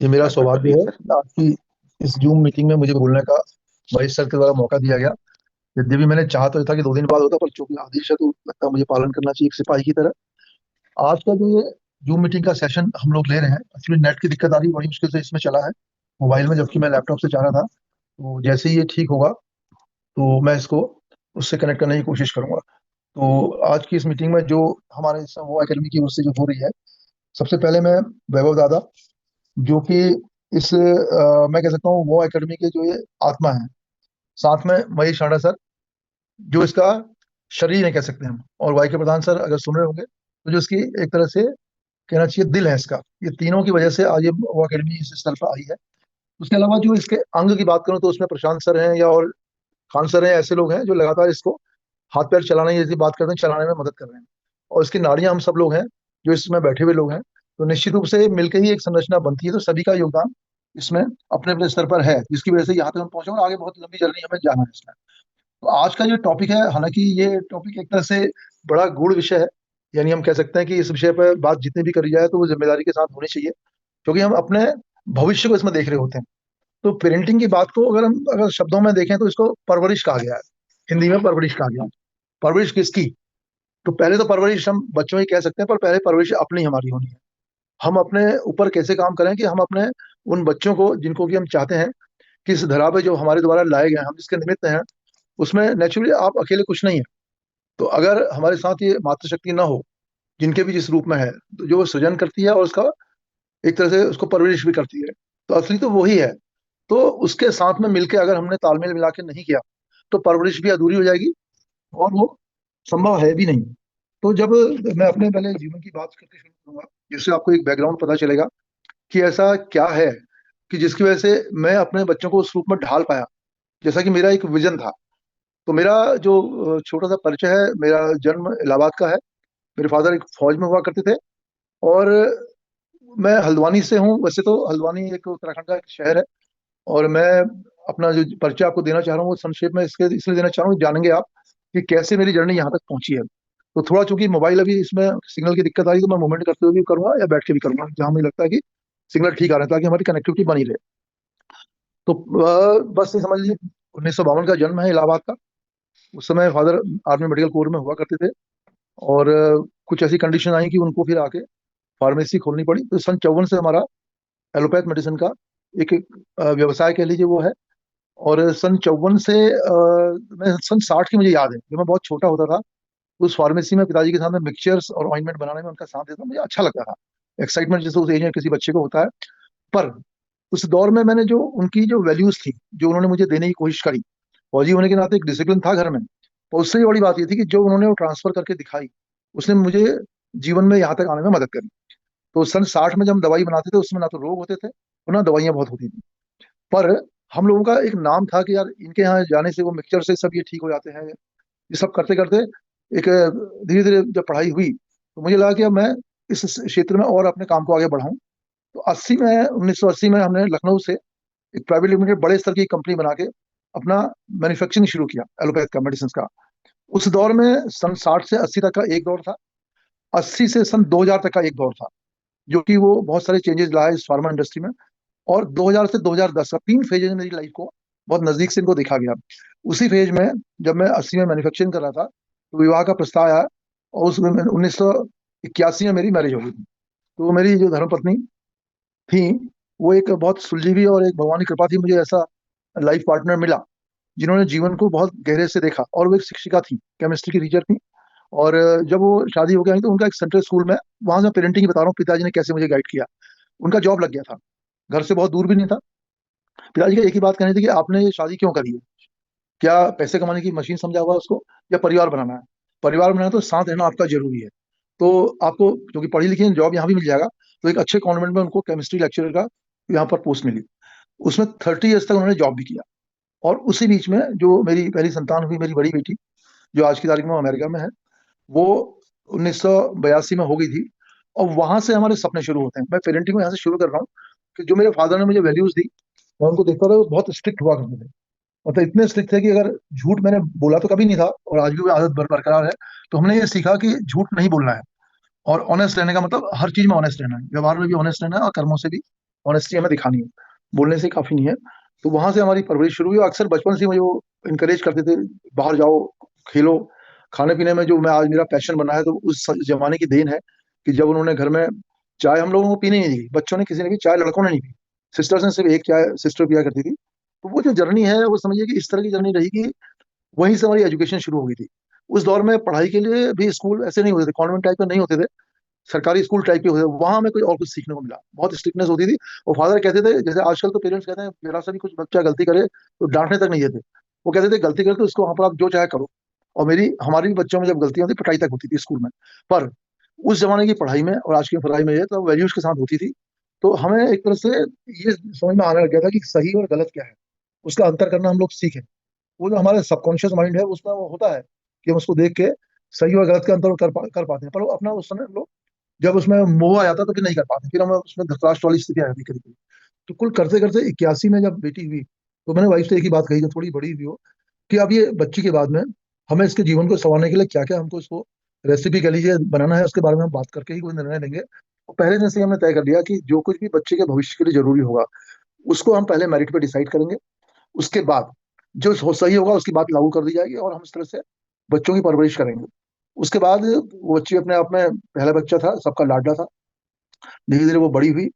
ये मेरा नमस्कार सौभाग्य प्रतीक है सर। कि आज की इस जूम मीटिंग में मुझे बोलने का महेश सर के द्वारा मौका दिया गया। यद्यपि मैंने चाहा तो था कि 2 दिन बाद होता, पर चूंकि आदेश है तो लगता है मुझे पालन करना चाहिए एक सिपाही की तरह। आज का जो ये जूम मीटिंग का सेशन हम लोग ले रहे हैं, एक्चुअली नेट की दिक्कत आ रही, बड़ी मुश्किल से इसमें चला है मोबाइल में, जबकि मैं लैपटॉप से चाह रहा था। तो जैसे ही ये ठीक होगा तो मैं इसको उससे कनेक्ट करने की कोशिश करूंगा। तो आज की इस मीटिंग में जो हमारे वो एकेडमी की ओर से जो हो रही है, सबसे पहले मैं वैभव दादा, जो कि इस मैं कह सकता हूँ वो एकेडमी के जो ये आत्मा है, साथ में महेश राणा सर, जो इसका शरीर है कह सकते हैं हम, और वाई के प्रधान सर अगर सुन रहे होंगे तो जो इसकी एक तरह से कहना चाहिए दिल है इसका। ये तीनों की वजह से आज ये वो अकेडमी इस स्तर पर आई है। उसके अलावा जो इसके अंग की बात करूं तो उसमें प्रशांत सर हैं या और खान सर हैं, ऐसे लोग हैं जो लगातार इसको हाथ पैर चलाने जैसी बात करते हैं, चलाने में मदद कर रहे हैं। और इसकी नाड़ियां हम सब लोग हैं जो इसमें बैठे हुए लोग हैं। तो निश्चित रूप से मिलकर ही एक संरचना बनती है, तो सभी का योगदान इसमें अपने अपने स्तर पर है, जिसकी वजह से यहाँ तक हम पहुंचे और आगे बहुत लंबी जर्नी हमें जाना है इसमें। तो आज का जो टॉपिक है, हालांकि ये टॉपिक एक तरह से बड़ा गूढ़ विषय है, यानी हम कह सकते हैं कि इस विषय पर बात जितनी भी करी जाए तो वो जिम्मेदारी के साथ होनी चाहिए, क्योंकि हम अपने भविष्य को इसमें देख रहे होते हैं। तो पेरेंटिंग की बात को अगर शब्दों में देखें तो इसको परवरिश कहा गया है, हिंदी में परवरिश कहा गया है। परवरिश किसकी? तो पहले तो परवरिश हम बच्चों ही कह सकते हैं, पर पहले परवरिश अपनी हमारी होनी है। हम अपने ऊपर कैसे काम करें कि हम अपने उन बच्चों को जिनको कि हम चाहते हैं कि इस धरा पे जो हमारे द्वारा लाए गए हैं, हम जिसके निमित्त हैं, उसमें नेचुरली आप अकेले कुछ नहीं है। तो अगर हमारे साथ ये मातृशक्ति ना हो, जिनके भी जिस रूप में है, तो जो सृजन करती है और उसका एक तरह से उसको परवरिश भी करती है, तो असली तो वही है। तो उसके साथ में मिलके अगर हमने तालमेल मिला के नहीं किया तो परवरिश भी अधूरी हो जाएगी और वो संभव है भी नहीं। तो जब मैं अपने पहले जीवन की बात करके शुरू करूंगा, जिससे आपको एक बैकग्राउंड पता चलेगा कि ऐसा क्या है कि जिसकी वजह से मैं अपने बच्चों को उस रूप में ढाल पाया, जैसा कि मेरा एक विजन था। तो मेरा जो छोटा सा परिचय है, मेरा जन्म इलाहाबाद का है। मेरे फादर एक फौज में हुआ करते थे, और मैं हल्द्वानी से हूँ। वैसे तो हल्द्वानी एक उत्तराखंड का एक शहर है। और मैं अपना जो परिचय आपको देना चाह रहा हूँ वो संक्षेप में इसके इसलिए देना चाह रहा हूँ, जानेंगे आप कि कैसे मेरी जर्नी यहाँ तक पहुंची है। तो थोड़ा चूंकि मोबाइल अभी इसमें सिग्नल की दिक्कत आ रही है, तो मैं मूवमेंट करते हुए भी करूंगा या बैठ के भी करूंगा, जहां मुझे लगता है कि सिग्नल ठीक आ रहा है, ताकि हमारी कनेक्टिविटी बनी रहे। तो बस ये समझ लीजिए 1952 का जन्म है इलाहाबाद का। उस समय फादर आर्मी मेडिकल कोर में हुआ करते थे, और कुछ ऐसी कंडीशन आई कि उनको फिर आके फार्मेसी खोलनी पड़ी। तो सन 54 से हमारा एलोपैथ मेडिसिन का एक व्यवसाय कह लीजिए वो है। और सन 54 से मैं सन 60 की मुझे याद है, जब मैं बहुत छोटा होता था, उस फार्मेसी में पिताजी के साथ में मिक्सचर्स और ऑइंटमेंट बनाने में उनका साथ देता, मुझे अच्छा लगता था। एक्साइटमेंट जैसे उस एज में किसी बच्चे को होता है। पर उस दौर में मैंने जो उनकी जो वैल्यूज थी, जो उन्होंने मुझे देने की कोशिश करी, फौजी होने के नाते एक डिसिप्लिन था घर में। और उससे भी बड़ी बात ये थी कि जो उन्होंने वो ट्रांसफर करके दिखाई, उसने मुझे जीवन में यहाँ तक आने में मदद करी। तो सन 60 में जब हम दवाई बनाते थे, उसमें ना तो रोग होते थे और ना दवाइयाँ बहुत होती थी। पर हम लोगों का एक नाम था कि यार इनके यहाँ जाने से वो मिक्सचर से सब ये ठीक हो जाते हैं। ये सब करते करते एक धीरे धीरे जब पढ़ाई हुई, तो मुझे लगा कि अब मैं इस क्षेत्र में और अपने काम को आगे बढ़ाऊं। तो 1980 में हमने लखनऊ से एक प्राइवेट लिमिटेड बड़े स्तर की कंपनी बना के अपना मैन्युफैक्चरिंग शुरू किया एलोपैथ का, मेडिसिन का। उस दौर में सन 60 से 80 तक का एक दौर था, 80 से सन 2000 तक का एक दौर था, जो कि वो बहुत सारे चेंजेस लाए इस फार्मा इंडस्ट्री में। और 2000 से 2010 का 3 फेज में मेरी लाइफ को बहुत नजदीक से इनको देखा गया। उसी फेज में जब मैं 80 में मैन्युफैक्चरिंग कर रहा था, तो विवाह का प्रस्ताव आया, और उसमें 1981 में मेरी मैरिज हो गई थी। तो मेरी जो धर्मपत्नी थी, वो एक बहुत सुलझी हुई और एक भगवान की कृपा थी, मुझे ऐसा लाइफ पार्टनर मिला जिन्होंने जीवन को बहुत गहरे से देखा। और वो एक शिक्षिका थी, केमिस्ट्री की टीचर थी। और जब वो शादी हो गया तो उनका एक सेंट्रल स्कूल में, वहां से पेरेंटिंग की बता रहा हूँ, पिताजी ने कैसे मुझे गाइड किया। उनका जॉब लग गया था, घर से बहुत दूर भी नहीं था। पिताजी का एक ही बात कहनी थी कि आपने ये शादी क्यों करी है? क्या पैसे कमाने की मशीन समझा हुआ है उसको, या परिवार बनाना है? परिवार बनाना है तो साथ रहना आपका जरूरी है। तो आपको, क्योंकि पढ़ी लिखी जॉब यहाँ भी मिल जाएगा, तो एक अच्छे कॉन्वेंट में उनको केमिस्ट्री लेक्चरर का यहाँ पर पोस्ट मिली। उसमें 30 ईयर्स तक उन्होंने जॉब भी किया। और उसी बीच में जो मेरी पहली संतान हुई, मेरी बड़ी बेटी, जो आज की तारीख में अमेरिका में है, वो 1982 में हो गई थी। और वहां से हमारे सपने शुरू होते हैं। मैं पेरेंटिंग को यहाँ से शुरू कर रहा हूँ कि जो मेरे फादर ने मुझे वैल्यूज दी, मैं उनको देखता था, वो बहुत स्ट्रिक्ट हुआ करते थे। मतलब इतने स्ट्रिक्ट थे कि अगर झूठ मैंने बोला तो कभी नहीं था, और आज भी वो आदत बरकरार है। तो हमने ये सीखा कि झूठ नहीं बोलना है, और ऑनेस्ट रहने का मतलब हर चीज में ऑनेस्ट रहना है, व्यवहार में भी ऑनेस्ट रहना है और कर्मों से भी ऑनेस्टी हमें दिखानी है, बोलने से काफी नहीं है। तो वहां से हमारी परवरिश शुरू हुई, और अक्सर बचपन से मुझे वो इनकरेज करते थे, बाहर जाओ, खेलो। खाने पीने में जो मैं आज मेरा पैशन बना है, तो उस जमाने की देन है कि जब उन्होंने घर में चाय हम लोगों को पीने नहीं दी, बच्चों ने किसी ने भी, चाय लड़कों ने नहीं पी, सिस्टर्स ने सिर्फ एक चाय सिस्टर पिया करती थी। तो वो जो जर्नी है, वो समझिए कि इस तरह की जर्नी रही कि वहीं से हमारी एजुकेशन शुरू हो गई थी। उस दौर में पढ़ाई के लिए भी स्कूल ऐसे नहीं होते थे, कॉन्वेंट टाइप के नहीं होते थे, सरकारी स्कूल टाइप के होते थे। वहां हमें कोई और कुछ सीखने को मिला, बहुत स्ट्रिक्टनेस होती थी। और फादर कहते थे, जैसे आजकल तो पेरेंट्स कहते हैं मेरा सा भी कुछ बच्चा गलती करे तो डांटने तक नहीं देते, वो कहते थे गलती करे तो उसको वहां पर आप जो चाहे करो। और हमारी भी बच्चों में जब गलतियां होती, पिटाई तक होती थी स्कूल में। पर उस जमाने की पढ़ाई में और आज की पढ़ाई में ये तो वैल्यूज के साथ होती थी। तो हमें एक तरह से ये समझ में आने लग गया था कि सही और गलत क्या है, उसका अंतर करना हम लोग सीखें। वो जो हमारे सबकॉन्शियस माइंड है, उसमें वो होता है कि हम उसको देख के सही और गलत का अंतर कर पाते हैं। पर वो अपना उस समय हम लोग जब उसमें मोह आ जाता है तो फिर नहीं कर पाते, फिर हम उसमें धृतराष्ट्र वाली स्थिति आ जाती है कभी कभी। तो कुल करते करते 81 में जब बेटी हुई, तो मैंने वाइफ से एक ही बात कही, जब थोड़ी बड़ी हुई हो, कि अब ये बच्ची के बाद में हमें इसके जीवन को संवारने के लिए क्या क्या हमको इसको रेसिपी कह लीजिए बनाना है, उसके बारे में हम बात करके ही कोई निर्णय लेंगे। और पहले दिन से ही हमने तय कर लिया कि जो कुछ भी बच्चे के भविष्य के लिए जरूरी होगा, उसको हम पहले मेरिट पे डिसाइड करेंगे। उसके बाद जो सही होगा उसकी बात लागू कर दी जाएगी, और हम इस तरह से बच्चों की परवरिश करेंगे। उसके बाद वो बच्ची अपने आप में, पहला बच्चा था, सबका लाडला था। धीरे धीरे वो बड़ी हुई,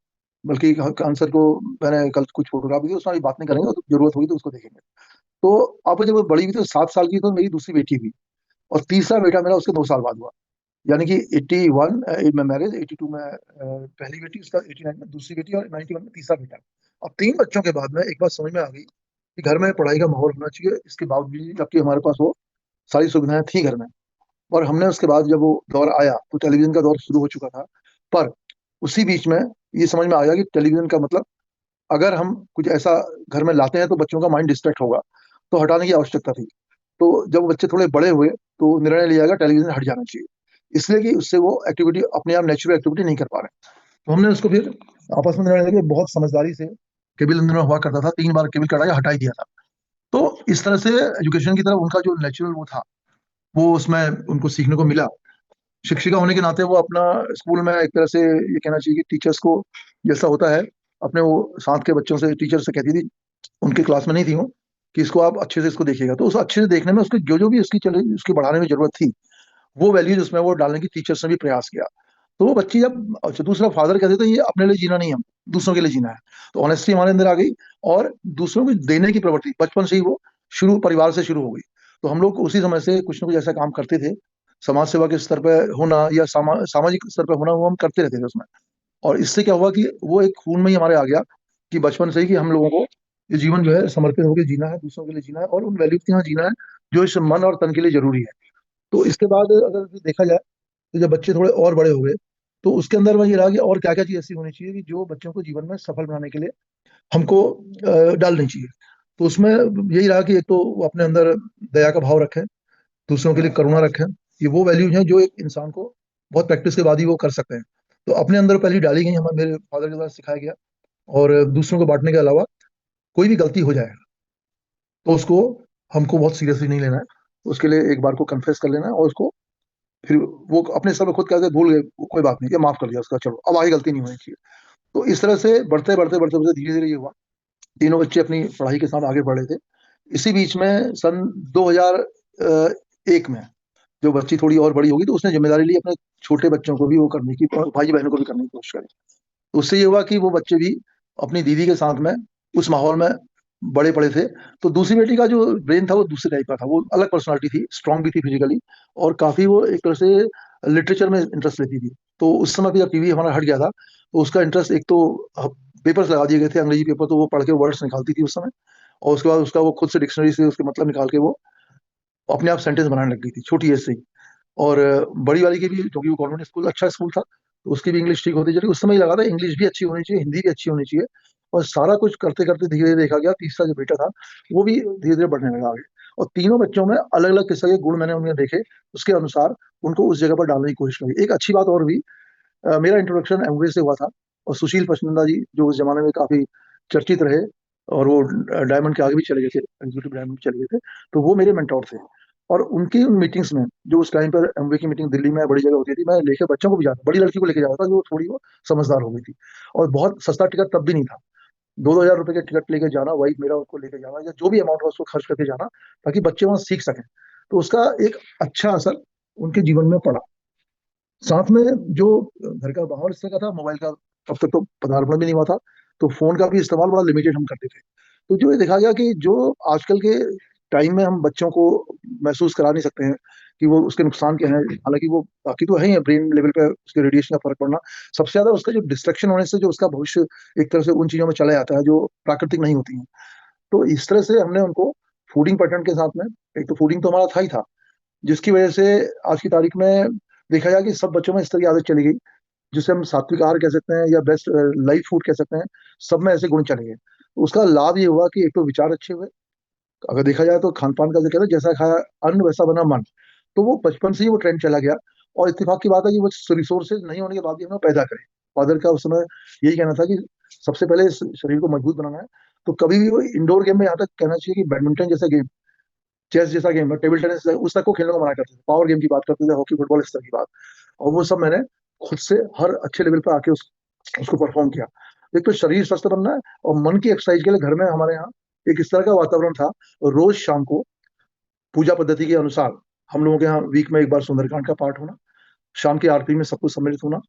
बल्कि आंसर को मैंने कल कुछ फोटोग्राफ दी, उसमें अभी बात नहीं करेंगे, तो जरूरत होगी तो उसको देखेंगे। तो अब जब वो बड़ी हुई तो 7 साल की, तो मेरी दूसरी बेटी हुई। और तीसरा बेटा मेरा उसके 2 साल बाद हुआ। यानी कि 81 में मैरिज, 82 में पहली बेटी, उसका 89 में दूसरी बेटी, और 91 में तीसरा बेटा। अब 3 बच्चों के बाद में एक बात समझ में आ गई कि घर में पढ़ाई का माहौल होना चाहिए, इसके बावजूद भी, जबकि हमारे पास वो सारी सुविधाएं थी घर में। और हमने उसके बाद जब वो दौर आया तो टेलीविजन का दौर शुरू हो चुका था। पर उसी बीच में ये समझ में आया कि टेलीविजन का मतलब, अगर हम कुछ ऐसा घर में लाते हैं तो बच्चों का माइंड डिस्ट्रैक्ट होगा, तो हटाने की आवश्यकता थी। तो जब बच्चे थोड़े बड़े हुए तो निर्णय लिया गया टेलीविजन हट जाना चाहिए, इसलिए कि उससे वो एक्टिविटी अपने आप नेचुरल एक्टिविटी नहीं कर पा रहे। तो हमने उसको फिर आपस में निर्णय लेके बहुत समझदारी से, केबल इंदिरा हुआ करता था, 3 बार केबल कटाया, हटा ही दिया था। तो इस तरह से एजुकेशन की तरफ उनका जो नेचुरल वो था, वो उसमें उनको सीखने को मिला। शिक्षिका होने के नाते वो अपना स्कूल में एक तरह से ये कहना चाहिए कि टीचर्स को, जैसा होता है, अपने वो साथ के बच्चों से, टीचर से कहती थी, उनके क्लास में नहीं थी वो, कि इसको आप अच्छे से इसको देखिएगा। तो उस अच्छे से देखने में उसके जो जो भी उसकी चले उसकी बढ़ाने में जरूरत थी, वो वैल्यूज उसमें वो डालने की टीचर्स ने भी प्रयास किया। तो वो बच्ची जब, अच्छा, दूसरा फादर कहते थे ये अपने लिए जीना नहीं है, हम दूसरों के लिए जीना है। तो ऑनेस्टी हमारे अंदर आ गई, और दूसरों को देने की प्रवृत्ति बचपन से ही वो शुरू, परिवार से शुरू हो गई। तो हम लोग उसी समय से कुछ ना कुछ ऐसा काम करते थे, समाज सेवा के स्तर पे होना या सामाजिक स्तर पे होना, वो हम करते रहते थे उसमें। और इससे क्या हुआ कि वो एक खून में ही हमारे आ गया, कि बचपन से ही कि हम लोगों को ये जीवन जो है समर्पित होकर जीना है, दूसरों के लिए जीना है, और उन वैल्यूज के यहाँ जीना है जो इस मन और तन के लिए जरूरी है। तो इसके बाद अगर देखा जाए, तो जब बच्चे थोड़े और बड़े हो गए, तो उसके अंदर वह ये रहा कि और क्या क्या चीज ऐसी होनी चाहिए कि जो बच्चों को जीवन में सफल बनाने के लिए हमको डालनी चाहिए। तो उसमें यही रहा कि एक तो वो अपने अंदर दया का भाव रखें, दूसरों के लिए करुणा रखें। ये वो वैल्यूज हैं जो एक इंसान को बहुत प्रैक्टिस के बाद ही वो कर सकते हैं। तो अपने अंदर पहले डाली गई, हमें मेरे फादर के द्वारा सिखाया गया। और दूसरों को बांटने के अलावा, कोई भी गलती हो जाए तो उसको हमको बहुत सीरियसली नहीं लेना है, उसके लिए एक बार को कन्फेस कर लेना है, और उसको फिर वो अपने सर में खुद कहते भूल गए, कोई बात नहीं, ये माफ कर दिया उसका, चलो अब आगे गलती नहीं होनी चाहिए। तो इस तरह से बढ़ते बढ़ते बढ़ते बढ़ते धीरे धीरे ये हुआ, तीनों बच्चे अपनी पढ़ाई के साथ आगे बढ़ रहे थे। इसी बीच में सन 2001 में जो बच्ची थोड़ी और बड़ी होगी, तो उसने जिम्मेदारी ली अपने छोटे बच्चों को भी वो करने की, और भाई बहनों को भी करने की कोशिश करी। तो उससे ये हुआ कि वो बच्चे भी अपनी दीदी के साथ में उस माहौल में बड़े पड़े थे। तो दूसरी बेटी का जो ब्रेन था वो दूसरे टाइप का था, वो अलग पर्सनालिटी थी, स्ट्रांग भी थी फिजिकली, और काफी वो एक तरह से लिटरेचर में इंटरेस्ट लेती थी। तो उस समय भी जब टीवी हमारा हट गया था, तो उसका इंटरेस्ट, एक तो पेपर्स लगा दिए गए थे अंग्रेजी पेपर, तो वो पढ़ के वर्ड्स निकालती थी उस समय। और उसके बाद उसका वो खुद से डिक्शनरी से उसके मतलब निकाल के वो अपने आप सेंटेंस बनाने लग गई थी, छोटी एज से ही। और बड़ी वाली की भी, क्योंकि वो कॉन्वेंट स्कूल अच्छा स्कूल था, तो उसकी भी इंग्लिश ठीक होती चली। उस समय लगा था इंग्लिश भी अच्छी होनी चाहिए, हिंदी भी अच्छी होनी चाहिए। और सारा कुछ करते करते धीरे धीरे देखा गया, तीसरा जो बेटा था वो भी धीरे धीरे बढ़ने लगा आगे। और तीनों बच्चों में अलग अलग किस्म के गुण मैंने उनमें देखे, उसके अनुसार उनको उस जगह पर डालने की कोशिश करी। एक अच्छी बात और भी, मेरा इंट्रोडक्शन एमवे से हुआ था, और सुशील पचनंदा जी जो उस जमाने में काफी चर्चित रहे, और वो डायमंड के आगे भी चले गए थे, एग्जीक्यूटिव डायमंड चले गए थे, तो वो मेरे मेंटोर थे। और उनकी उन मीटिंग्स में, जो उस टाइम पर एमवे की मीटिंग दिल्ली में बड़ी जगह होती थी, मैं लेके बच्चों को भी जाता, बड़ी लड़की को लेके जाता था जो थोड़ी वो समझदार हो गई थी। और बहुत सस्ता टिकट तब भी नहीं था, 2-2 हजार रुपए के टिकट लेके जाना, वही मेरा उसको लेके जाना, या जो भी अमाउंट हो उसको खर्च करके जाना, ताकि बच्चे वहां सीख सकें। तो उसका एक अच्छा असर उनके जीवन में पड़ा। साथ में जो घर का माहौल इस तरह का था, मोबाइल का तब तक तो पदार्पण भी नहीं हुआ था, तो फोन का भी इस्तेमाल बड़ा लिमिटेड हम करते थे। तो जो ये देखा गया कि जो आजकल के टाइम में हम बच्चों को महसूस करा नहीं सकते हैं कि वो उसके नुकसान क्या है, हालांकि वो बाकी तो है ही, ब्रेन लेवल पे उसके रेडिएशन का फर्क पड़ना, सबसे ज्यादा उसका जो डिस्ट्रक्शन होने से जो उसका भविष्य एक तरह से उन चीजों में चला जाता है जो प्राकृतिक नहीं होती हैं। तो इस तरह से हमने उनको फूडिंग पैटर्न के साथ में, एक तो फूडिंग तो हमारा था ही था, जिसकी वजह से आज की तारीख में देखा जाए कि सब बच्चों में इस तरह की आदत चली गई, जिसे हम सात्विक आहार कह सकते हैं या बेस्ट लाइफ फूड कह सकते हैं। सब में ऐसे गुण चले गए। उसका लाभ ये हुआ कि एक तो विचार अच्छे हुए, अगर देखा जाए तो खान पान का जो कहते हैं, जैसा खाया अन्न वैसा बना मन, तो वो बचपन से ही वो ट्रेंड चला गया। और इत्तेफाक की बात है कि वो रिसोर्सेज नहीं होने के बाद भी हमें पैदा करें। फादर का उस समय यही कहना था कि सबसे पहले इस शरीर को मजबूत बनाना है। तो कभी भी वो इंडोर गेम में, यहाँ तक कहना चाहिए कि बैडमिंटन जैसा गेम, चेस जैसा गेम, टेबल टेनिस, उस तक को खेलने को मना करते थे, पावर गेम की बात करते थे, हॉकी फुटबॉल इस तरह की बात। और वो सब मैंने खुद से हर अच्छे लेवल पर आके उसको परफॉर्म किया। एक तो शरीर स्वस्थ बनना है, और मन की एक्सरसाइज के लिए घर में हमारे यहाँ एक इस तरह का वातावरण था। रोज शाम को पूजा पद्धति के अनुसार हम लोगों के यहाँ वीक में एक बार सुंदरकांड का पाठ होना, शाम की आरती में सब कुछ सम्मिलित होना।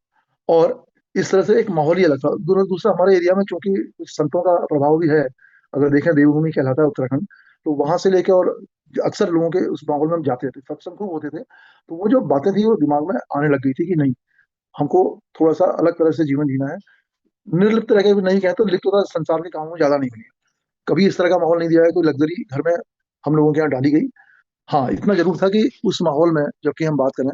और इस तरह से एक माहौल ही अलग था। दूसरा हमारे एरिया में चूंकि कुछ संतों का प्रभाव भी है, अगर देखें देवभूमि कहलाता है उत्तराखंड, तो वहां से लेके और अक्सर लोगों के उस माहौल में हम जाते थे, सत्संग खूब होते थे। तो वो जो बातें थी वो दिमाग में आने लग गई थी कि नहीं, हमको थोड़ा सा अलग तरह से जीवन जीना है। निर्लिप्त रह के भी नहीं कहे तो लिप्तता संसार के कामों में ज्यादा नहीं मिली। कभी इस तरह का माहौल नहीं दिया है, कोई लग्जरी घर में हम लोगों के यहाँ डाली गई। हाँ, इतना जरूर था कि उस माहौल में जबकि हम बात करें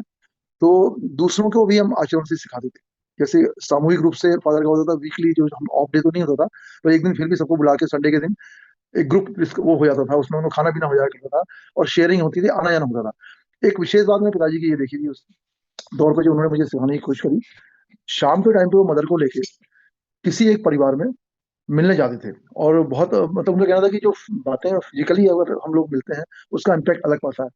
तो दूसरों को भी हम आचरण से सिखाते थे। जैसे सामूहिक रूप से फादर का होता था वीकली, जो हम ऑफ डे तो नहीं होता था, पर एक दिन फिर भी सबको बुला के संडे के दिन एक ग्रुप वो हो जाता था, उसमें उन्होंने खाना पीना हो जाया करता था, और शेयरिंग होती थी, आना जाना होता था। एक विशेष बात मैं पिताजी की ये देखी थी उस दौर पर, जो उन्होंने मुझे सिखाने की कोशिश करी। शाम के टाइम पे वो मदर को लेके किसी एक परिवार में मिलने जाते थे। और बहुत मतलब उनका कहना था कि जो बातें फिजिकली अगर हम लोग मिलते हैं, उसका इम्पैक्ट अलग पड़ता है।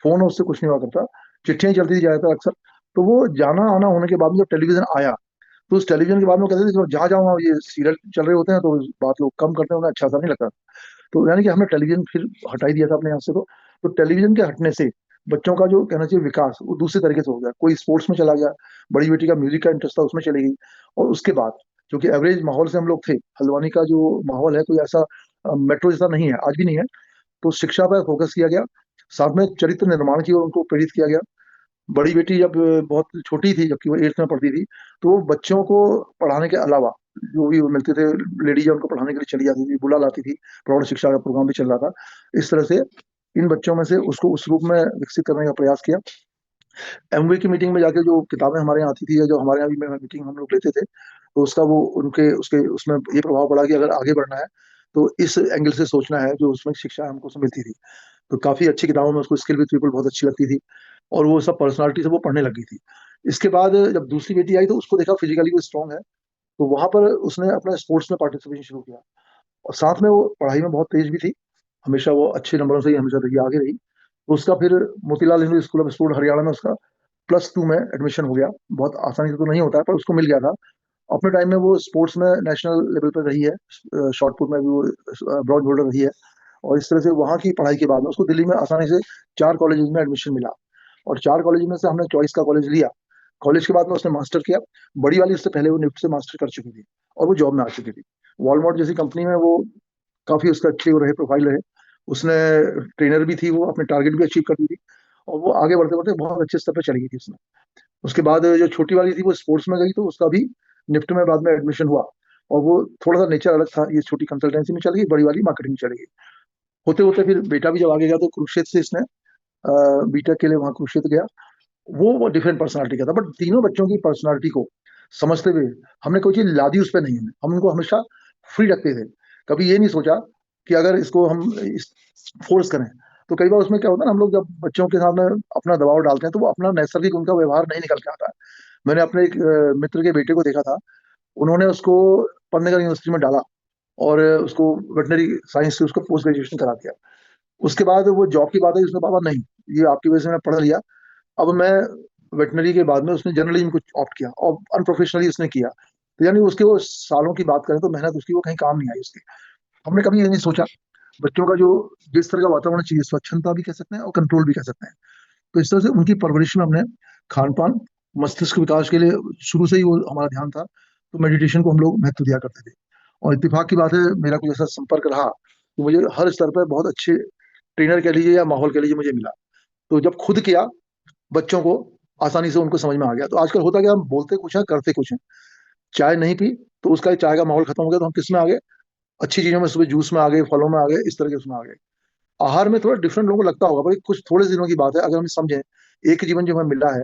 फोन उससे कुछ नहीं हुआ करता, चिट्ठियां चलती थी ज्यादातर अक्सर। तो वो जाना आना होने के बाद में जब टेलीविजन आया, तो उस टेलीविजन के बाद में वो कहते थे कि जहाँ जाऊँ ये सीरियल चल रहे होते हैं, तो बात लोग कम करते हैं, उन्हें अच्छा सा नहीं लगता। तो यानी कि हमने टेलीविजन फिर हटा ही दिया था अपने यहाँ से। तो टेलीविजन के हटने से बच्चों का जो कहना चाहिए विकास वो दूसरे तरीके से हो गया। कोई स्पोर्ट्स में चला गया, बड़ी बेटी का म्यूजिक का इंटरेस्ट था, उसमें चली गई। और उसके बाद क्योंकि एवरेज माहौल से हम लोग थे, हल्द्वानी का जो माहौल है कोई ऐसा मेट्रो जैसा नहीं है, आज भी नहीं है। तो शिक्षा पर फोकस किया गया, साथ में चरित्र निर्माण की ओर उनको प्रेरित किया गया। बड़ी बेटी जब बहुत छोटी थी, जबकि वो 8th में पढ़ती थी, तो वो बच्चों को पढ़ाने के अलावा जो भी वो मिलते थे लेडीज, उनको पढ़ाने के लिए चली जाती थी, बुला लाती थी। प्रौढ़ शिक्षा का प्रोग्राम भी चल रहा था। इस तरह से इन बच्चों में से उसको उस रूप में विकसित करने का प्रयास किया। एमवे की मीटिंग में जाके जो किताबें हमारे यहाँ आती थी, या जो हमारे यहाँ भी मीटिंग हम लोग लेते थे, तो उसका वो उनके उसके उसमें ये प्रभाव पड़ा कि अगर आगे बढ़ना है तो इस एंगल से सोचना है, जो उसमें शिक्षा हमको मिलती थी। तो काफी अच्छी किताबों में उसको स्किल विद पीपल बहुत अच्छी लगती थी, और वो सब पर्सनालिटी से वो पढ़ने लगी थी। इसके बाद जब दूसरी बेटी आई तो उसको देखा फिजिकली वो स्ट्रांग है, तो वहां पर उसने अपना स्पोर्ट्स में पार्टिसिपेशन शुरू किया। और साथ में वो पढ़ाई में बहुत तेज भी थी, हमेशा वो अच्छे नंबरों से ही हमेशा रही, आगे रही। तो उसका फिर Motilal Nehru school of sport Haryana में उसका +2 में एडमिशन हो गया। बहुत आसानी से तो नहीं होता है, पर उसको मिल गया था। अपने टाइम में वो स्पोर्ट्स में नेशनल लेवल पर रही है, शॉर्ट पुट में भी वो ब्रॉन्ज होल्डर रही है। और इस तरह से वहाँ की पढ़ाई के बाद में उसको दिल्ली में आसानी से 4 कॉलेज में एडमिशन मिला, और 4 कॉलेज में से हमने चॉइस का कॉलेज लिया। कॉलेज के बाद में उसने मास्टर किया। बड़ी वाली उससे पहले वो निफ्ट से मास्टर कर चुकी थी, और वो जॉब में आ चुकी थी। वॉलमार्ट जैसी कंपनी में वो काफी उसका अच्छे वो रहे, प्रोफाइल रहे। उसने ट्रेनर भी थी, वो अपने टारगेट भी अचीव करती थी, और वो आगे बढ़ते बढ़ते बहुत अच्छे स्तर पर चली गई थी उसमें। उसके बाद जो छोटी वाली थी वो स्पोर्ट्स में गई, तो उसका भी निफ्ट में बाद में एडमिशन हुआ। और वो थोड़ा सा नेचर अलग था, ये छोटी कंसल्टेंसी में चली गई, बड़ी वाली मार्केटिंग में चली गई। होते होते फिर बेटा भी जब आगे गया तो कुरुक्षेत्र से इसने बीटेक के लिए वहां कुरुक्षेत्र गया। वो डिफरेंट पर्सनालिटी का था, बट तीनों बच्चों की पर्सनालिटी को समझते हुए हमने कोई चीज लादी उस पर नहीं, हम उनको हमेशा फ्री रखते थे। कभी ये नहीं सोचा कि अगर इसको हम फोर्स करें। तो कई बार उसमें क्या होता है ना, हम लोग जब बच्चों के सामने अपना दबाव डालते हैं तो वो अपना नैसर्गिक उनका व्यवहार नहीं निकल के आता है। मैंने अपने एक मित्र के बेटे को देखा था, उन्होंने उसको पंतनगर यूनिवर्सिटी में डाला, और उसको वेटनरी साइंस से उसको पोस्ट ग्रेजुएशन करा दिया। उसके बाद वो जॉब की बात है, उसने पापा नहीं, ये आपकी वजह से मैंने पढ़ लिया। अब मैं वेटनरी के बाद में उसने जर्नलिज्म को ऑप्ट किया और अनप्रोफेशनली उसने किया। तो यानी उसके वो सालों की बात करें तो मेहनत उसकी वो कहीं काम नहीं आई उसकी। हमने कभी ये नहीं सोचा बच्चों का जो जिस तरह का वातावरण चाहिए, स्वच्छंदता भी कह सकते हैं और कंट्रोल भी कह सकते हैं, तो इस तरह से उनकी परवरिश में हमने खान पान, मस्तिष्क विकास के लिए शुरू से ही वो हमारा ध्यान था। तो मेडिटेशन को हम लोग महत्व दिया करते थे। और इत्तेफाक की बात है, मेरा कुछ ऐसा संपर्क रहा तो मुझे हर स्तर पर बहुत अच्छे ट्रेनर कह लीजिए या माहौल कह लीजिए मुझे मिला। तो जब खुद किया, बच्चों को आसानी से उनको समझ में आ गया। तो आजकल होता क्या, हम बोलते कुछ है करते कुछ है। चाय नहीं पी तो उसका चाय का माहौल खत्म हो गया, तो हम किस में आ गए, अच्छी चीजों में, सुबह जूस में आ गए, फलों में आ गए, इस तरह के उसमें आ गए। आहार में थोड़ा डिफरेंट लोगों को लगता होगा, पर कुछ थोड़े दिनों की बात है। अगर हम समझें एक जीवन जो हमें मिला है,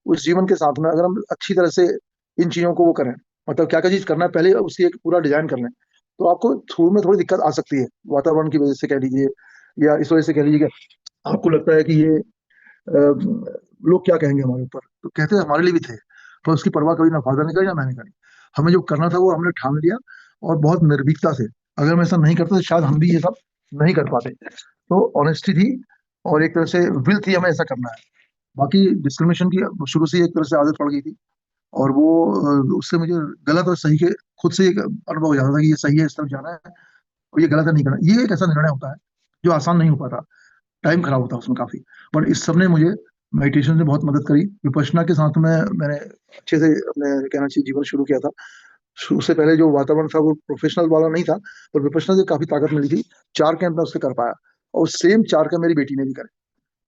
उस जीवन के साथ में अगर हम अच्छी तरह से इन चीजों को वो करें, मतलब क्या क्या चीज करना है पहले उसकी एक पूरा डिजाइन कर लें, तो आपको शुरू में थोड़ी दिक्कत आ सकती है, वातावरण की वजह से कह लीजिए, या इस वजह से कह लीजिए कि आपको लगता है कि ये लोग क्या कहेंगे हमारे ऊपर। तो कहते हैं हमारे लिए भी थे, पर उसकी परवाह कभी ना फादर ने करी ना मैंने करी। हमें जो करना था वो हमने ठान लिया, और बहुत निर्भीकता से। अगर हम ऐसा नहीं करते तो शायद हम भी ये सब नहीं कर पाते। तो ऑनेस्टी थी, और एक तरह से विल थी हमें ऐसा करना है। बाकी डिस्क्रिमिनेशन की शुरू से ही एक तरह से आदत पड़ गई थी, और वो उससे मुझे गलत और सही के खुद से एक अनुभव हो जाता था कि ये सही है, इस तरफ जाना है, और ये गलत है नहीं करना। ये एक ऐसा निर्णय होता है जो आसान नहीं हो पाता, टाइम खराब होता है उसमें काफी। पर इस सब ने मुझे मेडिटेशन से बहुत मदद करी। विपश्यना के साथ में मैंने अच्छे से अपने कहना चाहिए जीवन शुरू किया था। उससे पहले जो वातावरण था वो प्रोफेशनल वाला नहीं था, पर विपश्यना से काफी ताकत मिली थी। 4 कैंप में उससे कर पाया, और सेम 4 कैंप मेरी बेटी ने भी करे।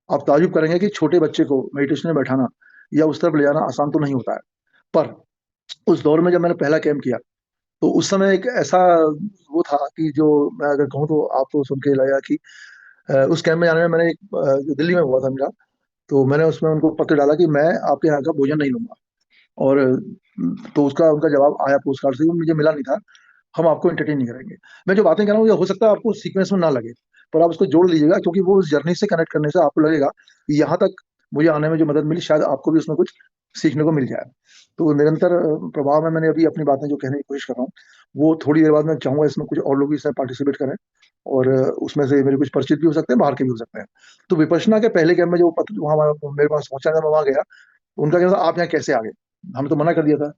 आप ताजुब करेंगे कि छोटे बच्चे को मेडिटेशन में बैठाना या उस तरफ ले जाना आसान तो नहीं होता है। पर उस दौर में जब मैंने पहला कैंप किया, तो उस समय एक ऐसा वो था कि जो मैं अगर कहूँ तो आपको सुन के लगेगा कि उस कैंप में जाने में मैंने एक जो दिल्ली में हुआ था मेरा, तो मैंने उसमें उनको पत्र डाला कि मैं आपके यहाँ का भोजन नहीं लूंगा। और तो उसका उनका जवाब आया पोस्ट कार्ड से, वो मुझे मिला नहीं था, हम आपको एंटरटेन नहीं करेंगे। मैं जो बातें कर रहा हूँ ये हो सकता है आपको सीक्वेंस में ना लगे, पर आप उसको जोड़ लीजिएगा, क्योंकि वो उस जर्नी से कनेक्ट करने से आपको लगेगा कि यहाँ तक मुझे आने में जो मदद मिली, शायद आपको भी उसमें कुछ सीखने को मिल जाए। तो निरंतर प्रभाव में मैंने अभी अपनी बातें जो कहने की कोशिश कर रहा हूँ, वो थोड़ी देर बाद मैं चाहूंगा इसमें कुछ और लोग भी इसमें पार्टिसिपेट करें, और उसमें से मेरे कुछ परिचित भी हो सकते हैं, बाहर के भी हो सकते हैं। तो विपश्यना के पहले कैंप में जो पत्र वहाँ मेरे पास पहुंचा था, मैं वहाँ गया, तो उनका कहना था आप यहाँ कैसे आ गए, हमने तो मना कर दिया था।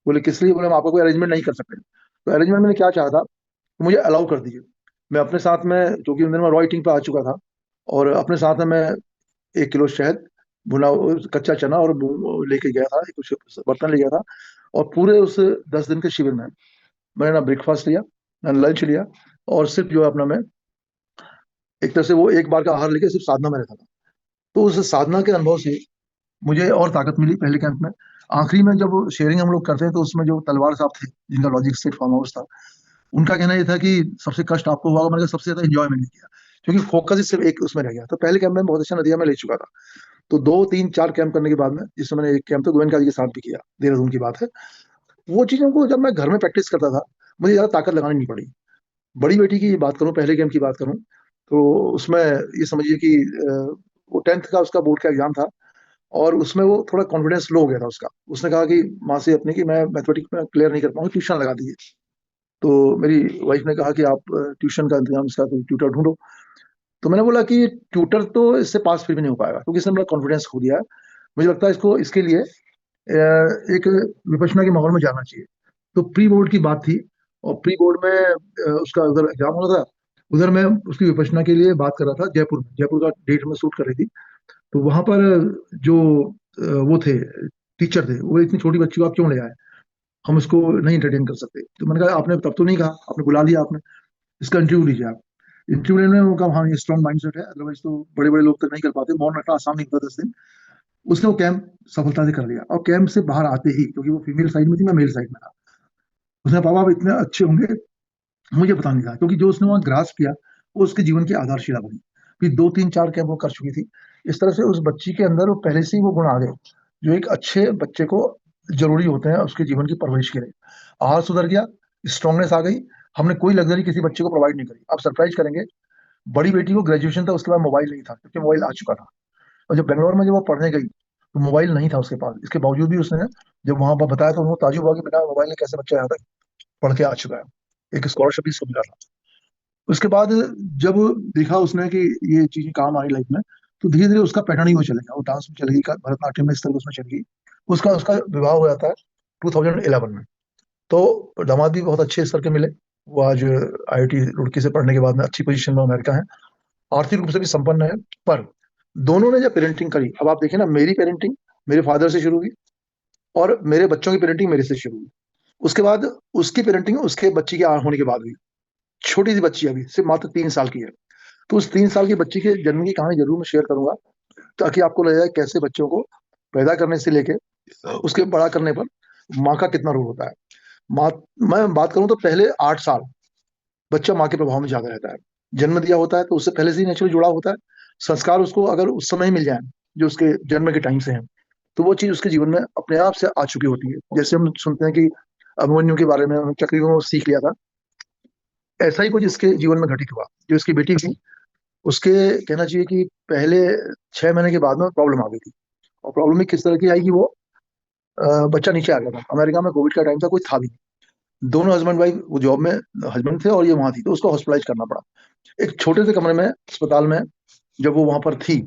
बोले किस लिए, बोले हम आपका कोई अरेंजमेंट नहीं कर सकते। तो अरेंजमेंट मैंने क्या चाहा था, तो मुझे अलाउ कर दीजिए। मैं अपने साथ में, क्योंकि उन दिनों मैं रॉ ईटिंग पे आ चुका था, और अपने साथ में मैं 1 किलो शहद, भुना कच्चा चना और लेके गया था, कुछ बर्तन ले गया था। और पूरे उस 10 दिन के शिविर में मैंने ना ब्रेकफास्ट लिया, ना लंच लिया, और सिर्फ जो है अपना मैं एक तरह से वो एक बार का आहार लेके सिर्फ साधना में रहता था। तो उस साधना के अनुभव से मुझे और ताकत मिली पहले कैंप में। आखिरी में जब शेयरिंग हम लोग करते हैं, तो उसमें जो तलवार साहब थे, जिनका लॉजिक स्टेट फार्म हाउस था, उनका कहना ये था कि सबसे कष्ट आपको हुआ होगा। मैंने कहा सबसे ज्यादा एंजॉय मैंने किया, क्योंकि फोकस ही सिर्फ एक उसमें रह गया। तो पहले कैंप में बहुत अच्छा नतीजा मैं ले चुका था। तो 2 3 4 कैंप करने के बाद में, जिसमें मैंने एक कैंप तो गोविंद जी के साथ भी किया, देहरादून की बात है, वो चीजों को जब मैं घर में प्रैक्टिस करता था, मुझे ज्यादा ताकत लगानी नहीं पड़ी। बड़ी बेटी की बात करूं, पहले कैंप की बात करूं, तो उसमें ये समझिए कि वो 10th का उसका बोर्ड का एग्जाम था, और उसमें वो थोड़ा कॉन्फिडेंस लो हो गया था उसका। उसने कहा कि माँ से अपने कि मैं मैथमेटिक्स में क्लियर नहीं कर पाऊंगा, ट्यूशन लगा दीजिए। तो मेरी वाइफ ने कहा कि आप ट्यूशन का इंतजाम, इसका कोई ट्यूटर ढूंढो। तो मैंने बोला कि ट्यूटर तो इससे पास फिर भी नहीं हो पाएगा, क्योंकि इसने मेरा कॉन्फिडेंस खो दिया है। मुझे लगता है इसको इसके लिए एक विपश्यना के माहौल में जाना चाहिए। तो प्री बोर्ड की बात थी, और प्री बोर्ड में उसका उधर एग्जाम होना था। उधर मैं उसकी विपश्यना के लिए बात कर रहा था जयपुर में, जयपुर का डेट में शूट कर रही थी। तो वहां पर जो वो थे, टीचर थे, वो इतनी छोटी बच्ची को आप क्यों ले आए, हम इसको नहीं एंटरटेन कर सकते। तो मैंने कहा आपने तब तो नहीं कहा, आपने बुला लिया, आपने इसका इंटरव्यू लीजिए आप। इंटरव्यू लेने में वो कहा हाँ ये स्ट्रॉन्ग माइंडसेट है, अदरवाइज तो बड़े बड़े लोग तक नहीं कर पाते, मौन रखना आसान नहीं होता 10 दिन। उसने वो कैंप सफलता से कर लिया, और कैंप से बाहर आते ही, क्योंकि वो फीमेल साइड में थी, मैं मेल साइड में था, उसने पापा आप इतने अच्छे होंगे, मुझे पता नहीं था। क्योंकि जो उसने वहाँ ग्रास किया, वो उसके जीवन की आधारशिला बनी। फिर 2 3 4 कैंप वो कर चुकी थी। इस तरह से उस बच्ची के अंदर वो पहले से ही वो गुण आ गए, जो एक अच्छे बच्चे को जरूरी होते हैं उसके जीवन की परवरिश के लिए। आहार सुधर गया, स्ट्रांगनेस आ गई। हमने कोई लग्जरी किसी बच्चे को प्रोवाइड नहीं करी। आप सरप्राइज करेंगे, बड़ी बेटी को ग्रेजुएशन था, उसके बाद मोबाइल नहीं था, क्योंकि मोबाइल आ चुका था। और जब बेंगलोर में जब वो पढ़ने गई, तो मोबाइल नहीं था उसके पास। इसके बावजूद भी उसने जब वहां पर बताया, तो उनको ताजुब हुआ कि बिना मोबाइल के कैसे बच्चा यहाँ तक पढ़ के आ चुका है। एक स्कॉलरशिप भी उसको मिला था। उसके बाद जब देखा उसने कि ये चीजें काम आ रही लाइफ में, तो धीरे धीरे उसका पैटर्न ही वो चलेगा, वो डांस में चलेगी, भरतनाट्यम में इस तरह उसमें चलेगी। उसका उसका विवाह हो जाता है 2011 में। तो दामाद भी बहुत अच्छे स्तर के मिले। वो आज IIT रुड़की से पढ़ने के बाद में अच्छी पोजीशन में अमेरिका है, आर्थिक रूप से भी संपन्न है। पर दोनों ने जब पेरेंटिंग करी, अब आप देखिए ना, मेरी पेरेंटिंग मेरे फादर से शुरू हुई, और मेरे बच्चों की पेरेंटिंग मेरे से शुरू हुई। उसके बाद उसकी पेरेंटिंग उसके बच्ची के होने के बाद हुई। छोटी सी बच्ची है, अभी सिर्फ मात्र 3 साल की है। तो उस 3 साल की बच्ची के जन्म की कहानी जरूर मैं शेयर करूंगा, ताकि आपको लगे कैसे बच्चों को पैदा करने से लेके उसके बड़ा करने पर माँ का कितना रोल होता है। माँ, मैं बात करूं तो पहले 8 साल बच्चा माँ के प्रभाव में ज्यादा रहता है। जन्म दिया होता है तो उससे पहले से ही नेचुरल जुड़ा होता है। संस्कार उसको अगर उस समय ही मिल जाए, जो उसके जन्म के टाइम से है, तो वो चीज उसके जीवन में अपने आप से आ चुकी होती है। जैसे हम सुनते हैं कि अभिमन्यु के बारे में चक्रियों में सीख लिया था, ऐसा ही कुछ इसके जीवन में घटित हुआ। जो इसकी बेटी थी, उसके कहना चाहिए कि पहले 6 महीने के बाद में प्रॉब्लम आ गई थी। और प्रॉब्लम भी किस तरह की आई कि वो बच्चा नीचे आ गया था। अमेरिका में कोविड का टाइम था, कोई था भी नहीं। दोनों हस्बैंड वाइफ वो जॉब में, हस्बैंड थे और ये वहां थी, तो उसको हॉस्पिटलाइज करना पड़ा एक छोटे से कमरे में अस्पताल में। जब वो वहां पर थी,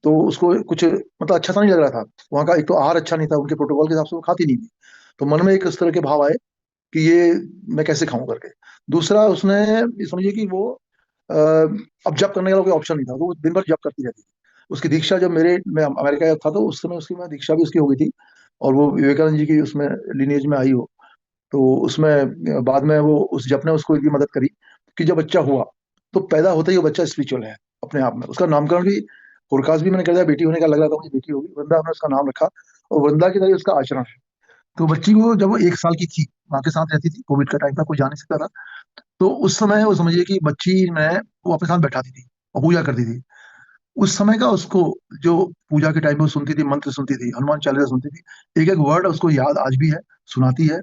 तो उसको कुछ मतलब अच्छा सा नहीं लग रहा था। वहां का एक तो आहार अच्छा नहीं था, उनके प्रोटोकॉल के हिसाब से वो खाती नहीं थी। तो मन में एक इस तरह के भाव आए कि ये मैं कैसे खाऊं करके। दूसरा, उसने ये समझिए कि वो अब जब करने का कोई ऑप्शन नहीं था, तो वो दिन भर जब करती रहती थी। उसकी दीक्षा जब मैं अमेरिका गया था, तो उस समय उसकी मैं दीक्षा भी उसकी हो गई थी। और वो विवेकानंद जी की उसमें लिनेज में आई हो। तो उसमें बाद में वो उस जप ने उसको इतनी मदद करी कि जब बच्चा हुआ, तो पैदा होते ही वो बच्चा स्पिरिचुअल है अपने आप में। उसका नामकरण भी हुरकास भी मैंने कर दिया, बेटी होने का लग रहा था मुझे बेटी होगी, वृंदा हमने उसका नाम रखा। और वृंदा की तरह उसका आचरण है। तो बच्ची को जब वो 1 साल की थी, माँ के साथ रहती थी, कोविड का टाइम था, कोई जा नहीं सकता था। तो उस समय वो समझिए कि बच्ची में वो अपने साथ बैठाती थी और पूजा करती थी। उस समय का उसको, जो पूजा के टाइम में वो सुनती थी, मंत्र सुनती थी, हनुमान चालीसा सुनती थी, एक एक वर्ड उसको याद आज भी है, सुनाती है,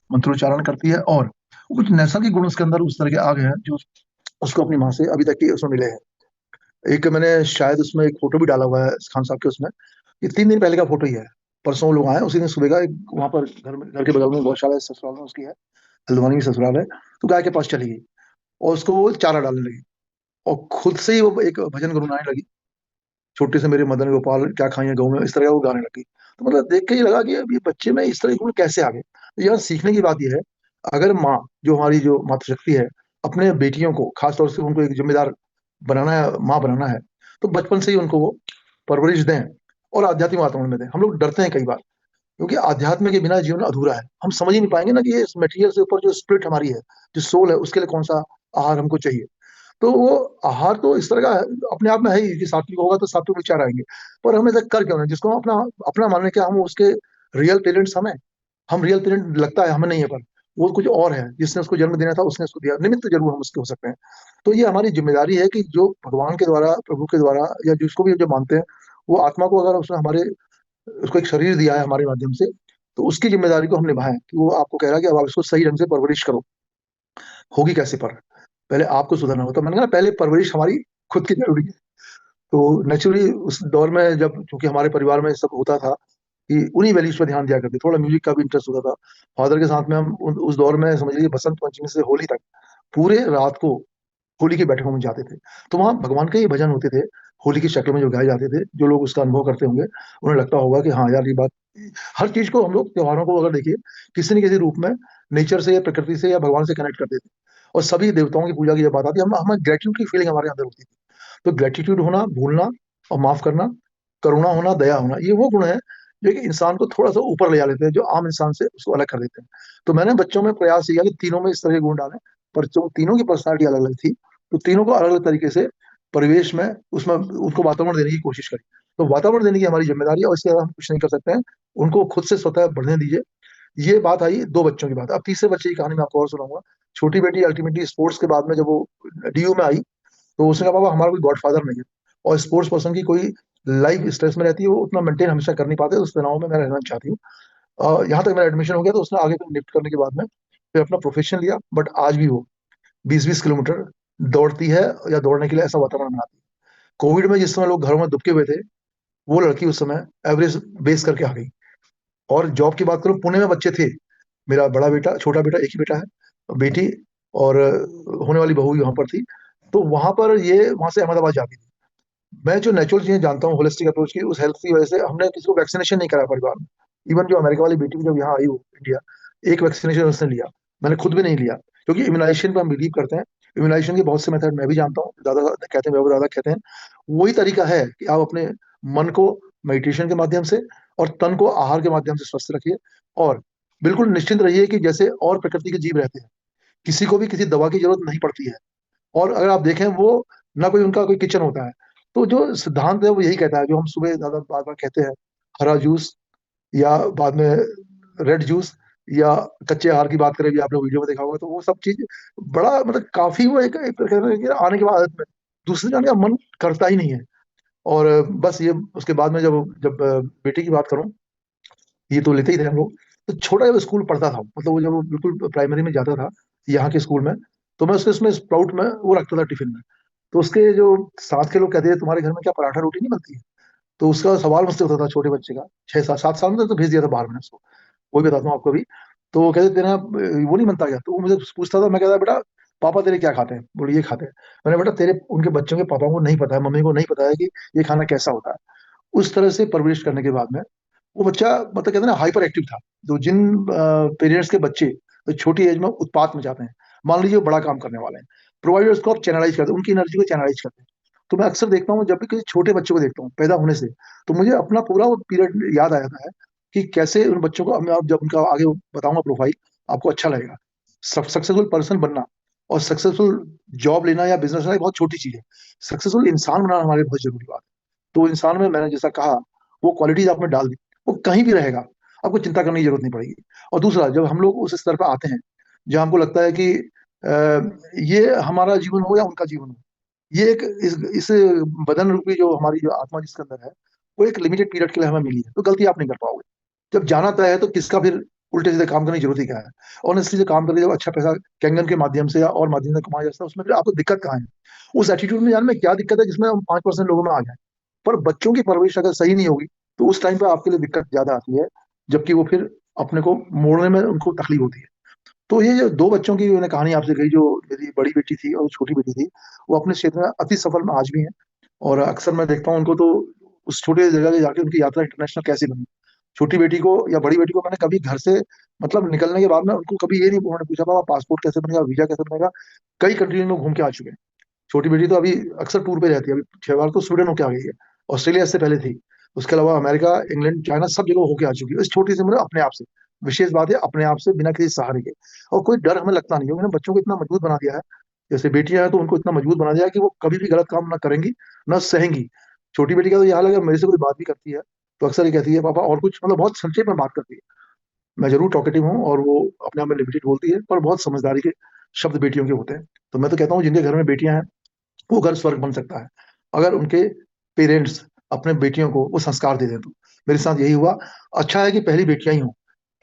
मंत्रोच्चारण करती है। और कुछ नैसर्गिक गुण उसके अंदर उस तरह के आ गए हैं, जो उसको अपनी माँ से अभी तक की उसमें मिले हैं। एक मैंने शायद उसमें एक फोटो भी डाला हुआ है खान साहब के उसमें, ये 3 दिन पहले का फोटो ही है। परसों लोग आए, उसी दिन सुबह का वहां पर घर के बगल में गौशाला है, ससुराल में उसकी है, हल्द्वानी में ससुराल है। तो गाय के पास चली गई और उसको वो चारा डालने लगी, और खुद से ही वो एक भजन गुनगुनाने लगी, छोटे से मेरे मदन गोपाल क्या खाइए गऊ में, इस तरह का वो गाने लगी। तो मतलब देख के ही लगा कि अब ये बच्चे में इस तरह के गुण कैसे आ गए। तो यहाँ सीखने की बात यह है, अगर माँ, जो हमारी जो मातृशक्ति है, अपने बेटियों को खासतौर से उनको एक जिम्मेदार बनाना है, माँ बनाना है, तो बचपन से ही उनको वो परवरिश दें और आध्यात्मिक वातावरण में दें। हम लोग डरते हैं कई बार, क्योंकि आध्यात्म के बिना जीवन अधूरा है। हम समझ ही नहीं पाएंगे ना कि ये मटेरियल से ऊपर जो स्पिरिट हमारी है, जो सोल है, उसके लिए कौन सा आहार हमको चाहिए। तो वो आहार तो इस तरह का अपने आप में है ही कि सात्विक होगा तो सात्विक विचार आएंगे। पर हम ऐसा कर क्यों नहीं, जिसको हम अपना अपना मान लें, क्या हम उसके रियल पेरेंट्स हम रियल पेरेंट लगता है हमें नहीं है, पर वो कुछ और है, जिसने उसको जन्म देना था उसने उसको दिया, निमित्त जरूर हम उसके हो सकते हैं। तो ये हमारी जिम्मेदारी है कि जो भगवान के द्वारा, प्रभु के द्वारा, या जिसको भी जो मानते हैं, वो आत्मा को अगर उसने हमारे, उसको एक शरीर दिया है हमारे माध्यम से, तो उसकी जिम्मेदारी को हम निभाएं। कि वो आपको कह रहा है कि अब आप इसको सही ढंग से परवरिश करो। होगी कैसे? पर पहले आपको सुधरना होता है। मैंने कहा पहले परवरिश हमारी खुद की जरूरी है। तो नेचुरली उस दौर में, जब चूंकि हमारे परिवार में सब होता था, कि उन्हीं वैल्यूज पर ध्यान दिया करते, थोड़ा म्यूजिक का भी इंटरेस्ट होता था फादर के साथ में। हम उस दौर में समझ लीजिए बसंत पंचमी से होली तक पूरे रात को होली की बैठकों में जाते थे। तो वहाँ भगवान के ही भजन होते थे, होली की शक्ल में जो गाए जाते थे। जो लोग उसका अनुभव करते होंगे, उन्हें लगता होगा कि हाँ यार, ये बात। हर चीज को हम लोग, त्योहारों को अगर देखिए, किसी न किसी रूप में नेचर से या प्रकृति से या भगवान से कनेक्ट करते थे। और सभी देवताओं की पूजा की जब बात आती है, हम हमें ग्रेटिट्यूड की फीलिंग हमारे अंदर होती थी। तो ग्रेटिट्यूड होना, भूलना और माफ करना, करुणा होना, दया होना, ये वो गुण है जो कि इंसान को थोड़ा सा ऊपर ले जा लेते हैं, जो आम इंसान से उसको अलग कर देते हैं। तो मैंने बच्चों में प्रयास किया कि तीनों में इस तरह के गुण डालें। पर जो तीनों की पर्सनालिटी अलग अलग थी, तो तीनों को अलग अलग तरीके से परिवेश में, उसमें उनको वातावरण देने की कोशिश करी। तो वातावरण देने की हमारी जिम्मेदारी है, और इसके अलावा हम कुछ नहीं कर सकते हैं। उनको खुद से स्वतः बढ़ने दीजिए। ये बात आई 2 बच्चों की बात। अब तीसरे बच्चे की कहानी मैं आपको और सुनाऊंगा। छोटी बेटी अल्टीमेटली स्पोर्ट्स के बाद में जब वो DU में आई, तो उसने कहा, पापा हमारा कोई गॉडफादर नहीं है। और स्पोर्ट्स पर्सन की कोई लाइफ स्ट्रेस में रहती है, वो उतना मेंटेन हमेशा कर नहीं पाते, तो उस तनाव में मैं रहना चाहती हूँ। यहाँ तक मेरा एडमिशन हो गया, तो उसने आगे फिर निफ्ट करने के बाद में फिर अपना प्रोफेशन लिया। बट आज भी वो 20-20 किलोमीटर दौड़ती है, या दौड़ने के लिए ऐसा वातावरण बनाती है। कोविड में जिस समय लोग घरों में दुबके हुए थे, वो लड़की उस समय एवरेज बेस करके आ गई। और जॉब की बात करूं, पुणे में बच्चे थे। मेरा बड़ा बेटा, छोटा बेटा, एक ही बेटा है, बेटी और होने वाली बहू भी वहां पर थी। तो वहां पर ये वहां से अहमदाबाद जाती थी। मैं जो नेचुरल चीजें जानता हूँ होलिस्टिक अप्रोच की, उस हेल्थ की वजह से हमने किसी को वैक्सीनेशन नहीं कराया परिवार में। इवन जो अमेरिका वाली बेटी भी जब यहाँ आई वो इंडिया, एक वैक्सीनेशन उसने लिया, मैंने खुद भी नहीं लिया। क्योंकि इम्यूनाइजेशन पे हम बिलीव करते हैं। इम्यूनाइजेशन के बहुत से मेथड मैं भी जानता हूँ, दादा कहते हैं, बाबा दादा कहते हैं। वही तरीका है कि आप अपने मन को मेडिटेशन के माध्यम से और तन को आहार के माध्यम से स्वस्थ रखिए। और बिल्कुल निश्चिंत रहिए कि जैसे और प्रकृति के जीव रहते हैं, किसी को भी किसी दवा की जरूरत नहीं पड़ती है। और अगर आप देखें, वो ना कोई उनका कोई किचन होता है। तो जो सिद्धांत है वो यही कहता है, जो हम सुबह ज्यादा बार बार कहते हैं, हरा जूस, या बाद में रेड जूस, या कच्चे आहार की बात करें भी, आपने वीडियो में देखा होगा, तो वो सब चीज बड़ा मतलब काफी वो एक कहते हैं कि आने के बाद आदत में दूसरे जाने का मन करता ही नहीं है। और बस ये उसके बाद में जब जब बेटे की बात करूं, ये तो लेते ही थे हम लोग। तो छोटा जब स्कूल पढ़ता था, मतलब वो जब वो बिल्कुल प्राइमरी में जाता था यहाँ के स्कूल में, तो मैं उसके उसमें स्प्राउट में वो रखता था टिफिन में। तो उसके जो साथ के लोग कहते थे, तुम्हारे घर में क्या पराठा रोटी नहीं बनती है? तो उसका सवाल मुझसे होता था, छोटे बच्चे का, 6 7 7 साल में, तो भेज दिया था बाहर मैंने उसको। वही बताता हूँ आपको भी। तो वो कहते तेरा वो नहीं बनता क्या? तो वो मुझे पूछता था, मैं कहता बेटा पापा तेरे क्या खाते हैं? बोले ये खाते हैं। मैंने, बेटा तेरे उनके बच्चों के पापा को नहीं पता है, मम्मी को नहीं पता है कि ये खाना कैसा होता है। उस तरह से परवरिश करने के बाद में वो बच्चा, मतलब कहते हैं ना, हाइपर एक्टिव था। तो जिन पेरेंट्स के बच्चे तो छोटी एज में उत्पात में जाते हैं, मान लीजिए वो बड़ा काम करने वाले हैं, प्रोवाइडर उसको आप चैनलाइज करते हैं, उनकी एनर्जी को चैनलाइज करते हैं। तो मैं अक्सर देखता हूँ, जब भी किसी छोटे बच्चे को देखता हूँ पैदा होने से, तो मुझे अपना पूरा वो पीरियड याद आ जाता है कि कैसे उन बच्चों को मैं, अब जब उनका आगे बताऊंगा प्रोफाइल, आपको अच्छा लगेगा। सक्सेसफुल पर्सन बनना और सक्सेसफुल जॉब लेना या बिजनेस लेना एक बहुत छोटी चीज है। सक्सेसफुल इंसान बनाना हमारे लिए बहुत जरूरी बात है। तो इंसान में मैंने जैसा कहा, वो क्वालिटीज आपने डाल दी, वो कहीं भी रहेगा, आपको चिंता करने की जरूरत नहीं पड़ेगी। और दूसरा, जब हम लोग उस स्तर पर आते हैं जहाँ हमको लगता है कि ये हमारा जीवन हो या उनका जीवन हो, ये एक इस बदन रूपी जो हमारी जो आत्मा जिसके अंदर है, वो एक लिमिटेड पीरियड के लिए हमें मिली है, तो गलती आप नहीं कर पाओगे। जब जाना तय है तो किसका फिर उल्टे सीधे काम करने की जरूरत ही क्या है? ऑनेस्टली से काम करके जब अच्छा पैसा कैंगन के माध्यम से या और माध्यम से कमाया जाता है, उसमें फिर आपको दिक्कत कहाँ है? उस एटीट्यूड में जाने में क्या दिक्कत है जिसमें हम 5% लोगों में आ जाए? पर बच्चों की परवरिश अगर सही नहीं होगी, तो उस टाइम पे आपके लिए दिक्कत ज्यादा आती है, जबकि वो फिर अपने को मोड़ने में उनको तकलीफ होती है। तो ये जो दो बच्चों की मैंने कहानी आपसे कही, जो मेरी बड़ी बेटी थी और छोटी बेटी थी, वो अपने क्षेत्र में अति सफल में आज भी हैं। और अक्सर मैं देखता हूँ उनको, तो उस छोटे जगह पे जाके उनकी यात्रा इंटरनेशनल कैसी बनी। छोटी बेटी को या बड़ी बेटी को मैंने कभी घर से, मतलब निकलने के बाद में उनको कभी ये नहीं उन्होंने पूछा पापा पासपोर्ट कैसे बनेगा, वीजा कैसे बनेगा। कई कंट्री में घूम के आ चुके हैं। छोटी बेटी तो अभी अक्सर टूर पे रहती है, अभी 6 बार तो स्वीडन होके आ गई है। ऑस्ट्रेलिया इससे पहले थी। उसके अलावा अमेरिका, इंग्लैंड, चाइना सब जगह होके आ चुकी है इस छोटी सी उम्र में, अपने आप से। विशेष बात है, अपने आप से, बिना किसी सहारे के। और कोई डर हमें लगता नहीं है, मैंने बच्चों को इतना मजबूत बना दिया है। जैसे बेटियां हैं तो उनको इतना मजबूत बना दिया है कि वो कभी भी गलत काम ना करेंगी, ना सहेंगी। छोटी बेटी का तो यह हाल है, अगर मेरे से कोई बात भी करती है तो अक्सर ये कहती है पापा और कुछ, मतलब बहुत संक्षेप में बात करती है। मैं जरूर टॉकेटिव हूँ और वो अपने आप में लिमिटेड बोलती है, पर बहुत समझदारी के शब्द बेटियों के होते हैं। तो मैं तो कहता हूँ, जिनके घर में बेटियां हैं वो घर स्वर्ग बन सकता है, अगर उनके पेरेंट्स अपने बेटियों को वो संस्कार दे दें तो। मेरे साथ यही हुआ। अच्छा है कि पहली बेटियां ही हों,